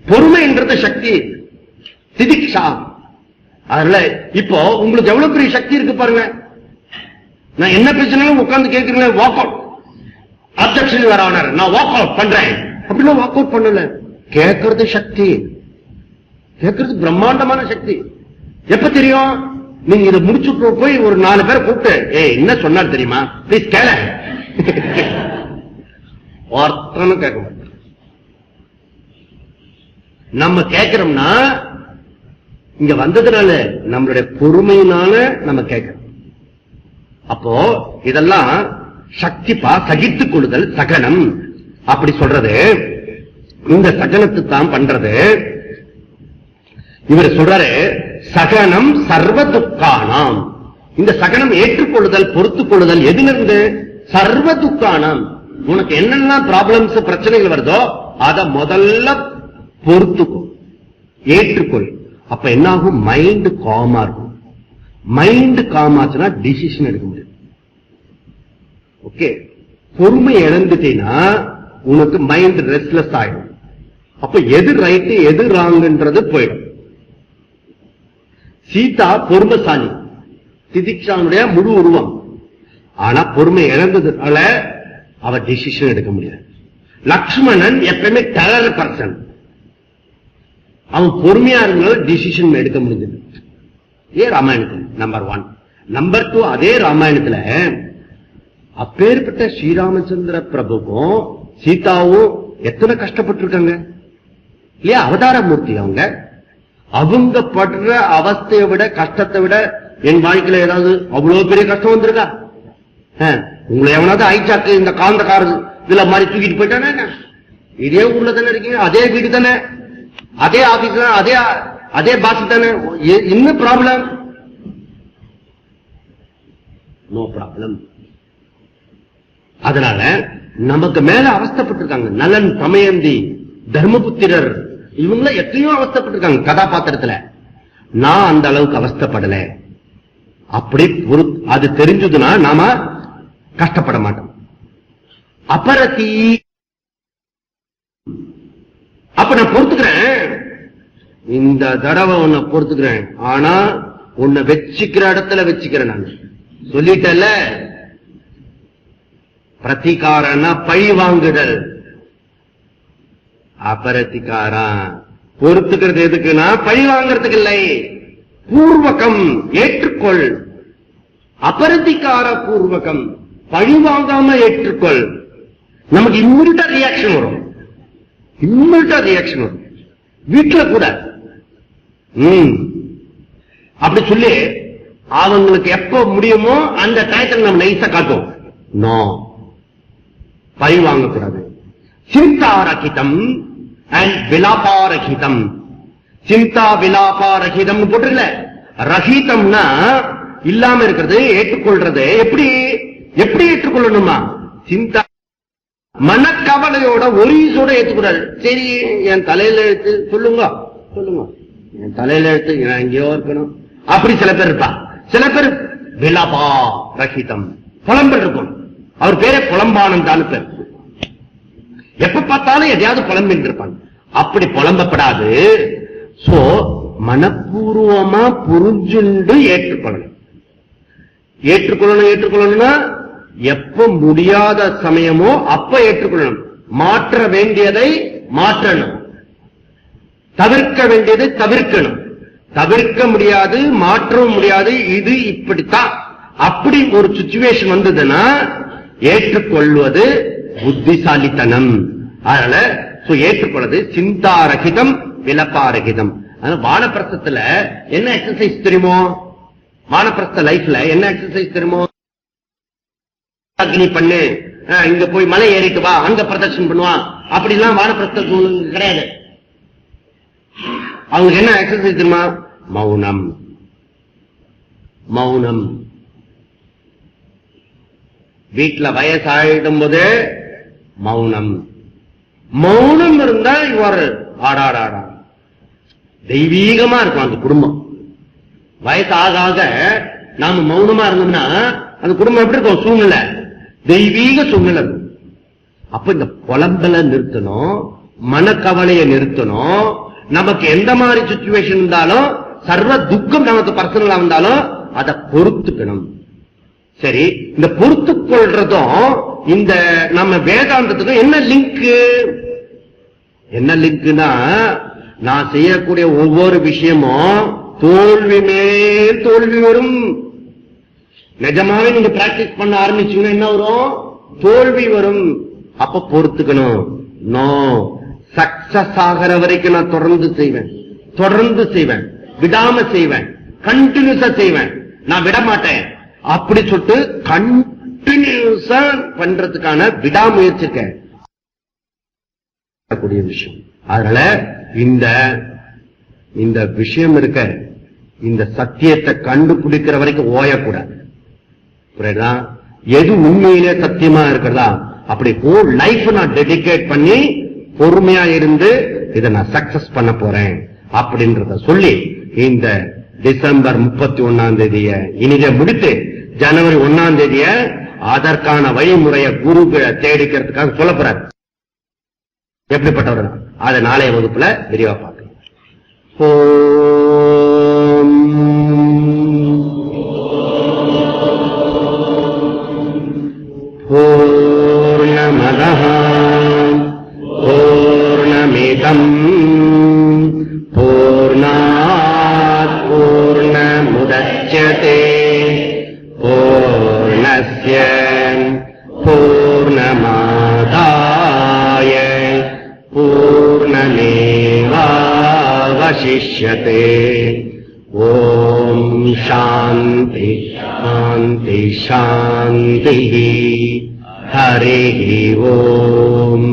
பொறுமைன்றது சக்தி, திதிக்ஷா. அதனால இப்போ உங்களுக்கு எவ்வளவு பெரிய சக்தி இருக்கு பாருங்க. நான் என்ன பேசினாலும் உட்கார்ந்து கேட்கிறீங்களே, வாக் அவுட், அப்செக்ஷன் வர நான் வாக் அவுட் பண்றேன் அப்படின்னா வாக் அவுட் பண்ணல. கேட்கறது சக்தி, கேட்கறது பிரம்மாண்டமான சக்தி. எப்ப தெரியும்? நீங்க இதை முடிச்சுட்டு போய் ஒரு 4 பேரை கூப்பிட்டு, என்ன சொன்னார் தெரியுமா, பிளீஸ் கேள, ஒருத்தனும் கேட்க மாட்டோம். நம்ம கேட்கிறோம்னா இங்க வந்ததுனால, நம்மளுடைய பொறுமையினால நம்ம கேட்கிறோம். அப்போ இதெல்லாம் சக்திப்பா, சகித்துக் கொள்ளுதல், சகனம் அப்படி சொல்றது. இந்த சகனத்தை தான் பண்றது. இவர் சொல்றாரு, சகனம் சர்வ துக்கானாம். இந்த சகனம் ஏற்றுக்கொள்ளுதல், பொறுத்துக் கொள்ளுதல் எதிலிருந்து? சர்வ துக்கானாம். உனக்கு என்னென்ன ப்ராப்ளம்ஸ், பிரச்சனைகள் வருதோ அதை முதல்ல பொறுத்துக்கோ, ஏற்றுக்கொள். அப்ப என்ன ஆகும்? மைண்ட் காமா இருக்கும். மைண்ட் காமாச்சுன்னா டிசிஷன் எடுக்க முடியும். ஓகே, பொறுமை இழந்துட்டீங்கன்னா உனக்கு மைண்ட் ரெஸ்ட்லெஸ் ஆயிடும். அப்ப எது ரைட்டு எது ராங்ன்றது போயிடும். சீதா பொறுமைசாலி, திதிக்ஷானுடைய முழு உருவம். ஆனா பொறுமை இழந்ததுனால அவ டிசிஷன் எடுக்க முடியாது. லக்ஷ்மணன் எப்பவுமே டெரர் பர்சன், அவன் பொறுமையா இருந்தாலும் டிசிஷன் எடுக்க முடிஞ்சது. ராமாயணத்தில் நம்பர் 1. நம்பர் 2, அதே ராமாயணத்துல அப்பேற்பட்ட ஸ்ரீராமச்சந்திர பிரபுக்கும் சீதாவும் எத்தனை கஷ்டப்பட்டு இருக்காங்க இல்லையா? அவதார மூர்த்தி அவங்க. அவங்க படுற அவஸ்தையை விட, கஷ்டத்தை விட என் வாழ்க்கையில ஏதாவது அவ்வளவு பெரிய கஷ்டம் வந்திருக்கா? உங்களை எவனாவது ஐச்சாக்கு இந்த காந்த கார் இதுல மாதிரி தூக்கிட்டு போயிட்டானே? இதே ஊர்ல தானே இருக்கீங்க, அதே வீடு தானே, அதே ஆபீஸ் தானே, அதே பாஸ் தானே, இன்னும் ப்ராப்ளம்? No problem. அதனால நமக்கு மேல அவஸ்தப்பட்டிருக்காங்க. நலன், தமயந்தி, தர்மபுத்திரர், இவங்கள எத்தனையோ அவஸ்தப்பட்டிருக்காங்க கதாபாத்திரத்துல. நான் அந்த அளவுக்கு அவஸ்தப்படல. அப்படி அது தெரிஞ்சதுன்னா நாம கஷ்டப்பட மாட்டோம். அபரதி, அப்ப நான் பொறுத்துக்கிறேன், இந்த தடவை உன்னை பொறுத்துக்கிறேன், ஆனா உன்னை வச்சுக்கிற இடத்துல வச்சுக்கிறேன். நான் சொல்லிட்டல, பிரதிகாரம்னா பழி வாங்குதல். அபரதிகாரா பொறுத்துக்கிறது எதுக்குன்னா பழி வாங்கறதுக்கு இல்லை, பூர்வகம் ஏற்றுக்கொள். அபரதிகார பூர்வகம், பழி வாங்காம ஏற்றுக்கொள். நமக்கு இம்மிடியா ரியாக்ஷன் வரும், இம்மிடியா ரியாக்ஷன் வரும். வீட்டுல கூட அப்படி சொல்லி அவங்களுக்கு எப்ப முடியுமோ அந்த டயத்தில் நம்ம நைஸா காட்டுவோம். நோ, பழி வாங்கக்கூடாது. சிந்தாரகிதம் அண்ட் விலாபாரகிதம். சிந்தா விலாபாரகிதம் போட்டுல, ரஹிதம்னா இல்லாம இருக்கிறது, ஏற்றுக்கொள்றது. எப்படி எப்படி ஏற்றுக்கொள்ளணுமா? சிந்தா மனக்கவலையோட ஒரீசோட ஏற்றுக்கூடாது. சரி, என் தலையில எழுத்து சொல்லுங்க சொல்லுங்க, என் தலையில எழுத்து நான் எங்கேயோ இருக்கணும், அப்படி சில பேர் இருப்பா. சில பேர் விலாபா ரஹிதம், புலம்பல் இருக்கும். அவர் பேரே புலம்பானந்தான்னு பேர். எப்ப பார்த்தாலும் எதையாவது புலம்பின் இருப்பாங்க. அப்படி புலம்பப்படாது. சோ மனப்பூர்வமா புரிஞ்சுண்டு ஏற்றுக்கொள்ளணும். ஏற்றுக்கொள்ளணும்னா எப்ப முடியாத சமயமோ அப்ப ஏற்றுக்கொள்ளணும். மாற்ற வேண்டியதை மாற்றணும், தவிர்க்க வேண்டியதை தவிர்க்கணும். தவிர்க்க முடியாது, மாற்றவும் முடியாது, இது இப்படித்தான். அப்படி ஒரு சிச்சுவேஷன் வந்ததுன்னா ஏற்றுக்கொள்வது புத்திசாலித்தனம். அதனால ஏற்றுக்கொள்வது சிந்தாரகிதம் விலப்பாரகிதம். அதனால வானப்பிரஸ்தத்துல என்ன எக்ஸசைஸ் தெரியுமோ? வானப்பிரஸ்த லைஃப்ல என்ன எக்ஸசைஸ் தெரியுமோ? அக்னி பண்ணு, இங்க போய் மலை ஏறிட்டு வா, அங்க பிரதட்சணம் பண்ணுவான், அப்படிலாம் வானப்பிரஸ்தத்துக்கு கிடையாது. அவங்களுக்கு என்ன எக்ஸசைஸ் தெரியுமா? மௌனம். மௌனம். வீட்டுல வயசாயிடும் போது மௌனம். மௌனம் இருந்தா இவர் ஆடாடாடா தெய்வீகமா இருக்கும் அந்த குடும்பம். வயசாக ஆக நாம மௌனமா இருந்தோம்னா அந்த குடும்பம் எப்படி இருக்கும்? சூழ்நிலை தெய்வீக சூழ்நிலை. அப்ப இந்த புலம்பலை நிறுத்தணும், மனக்கவலையை நிறுத்தணும். நமக்கு எந்த மாதிரி சிச்சுவேஷன் இருந்தாலும், சர்வ துக்கம் நமக்கு பர்சனலா வந்தாலும் அதை பொறுத்துக்கணும். சரி, இந்த பொறுத்து கொள்றதும் இந்த நம்ம வேதாந்தத்துக்கும் என்ன லிங்க்? என்ன லிங்க்னா, நான் செய்யக்கூடிய ஒவ்வொரு விஷயமும் தோல்வி மேல் தோல்வி வரும். நிஜமாவே நீங்க பிராக்டிஸ் பண்ண ஆரம்பிச்சீங்கன்னா என்ன வரும்? தோல்வி வரும். அப்ப பொறுத்துக்கணும். நோ, சக்சஸ் ஆகிற வரைக்கும் நான் தொடர்ந்து செய்வேன், தொடர்ந்து செய்வேன், விடாம செய்வேன், கண்டினியூஸா செய்வேன், நான் விட மாட்டேன். அப்படி சொல்லிட்டு கண்டினியூஸா பண்றதுக்கான விடாமுயற்சிக்க கூடிய விஷயம். அதனால இந்த விஷயம் இருக்க, இந்த சத்தியத்தை கண்டுபிடிக்கிற வரைக்கும் ஓயக்கூடாது. புரியுதா? எது உண்மையிலே சத்தியமா இருக்கிறதா அப்படி ஹோல் லைஃப் நான் டெடிகேட் பண்ணி பொறுமையா இருந்து இதை நான் சக்சஸ் பண்ண போறேன் அப்படின்றத சொல்லி இந்த டிசம்பர் 31 இனிதை முடித்து ஜனவரி 1 அதற்கான வழிமுறையை குரு தேடிக்கிறதுக்காக சொல்ல போறாரு. எப்படிப்பட்டவர் அதை நாளைய வகுப்புல விரிவா பார்க்கலாம். பூர்ணமதః பூர்ணமிதம் பூர்ணாத் பூர்ணமுதச்யதே பூர்ணஸ்ய பூர்ணமாதாய பூர்ணமேவாவசிஷ்யதே. ஓம் சாந்தி சாந்தி சாந்தி. ஹரி ஓம்.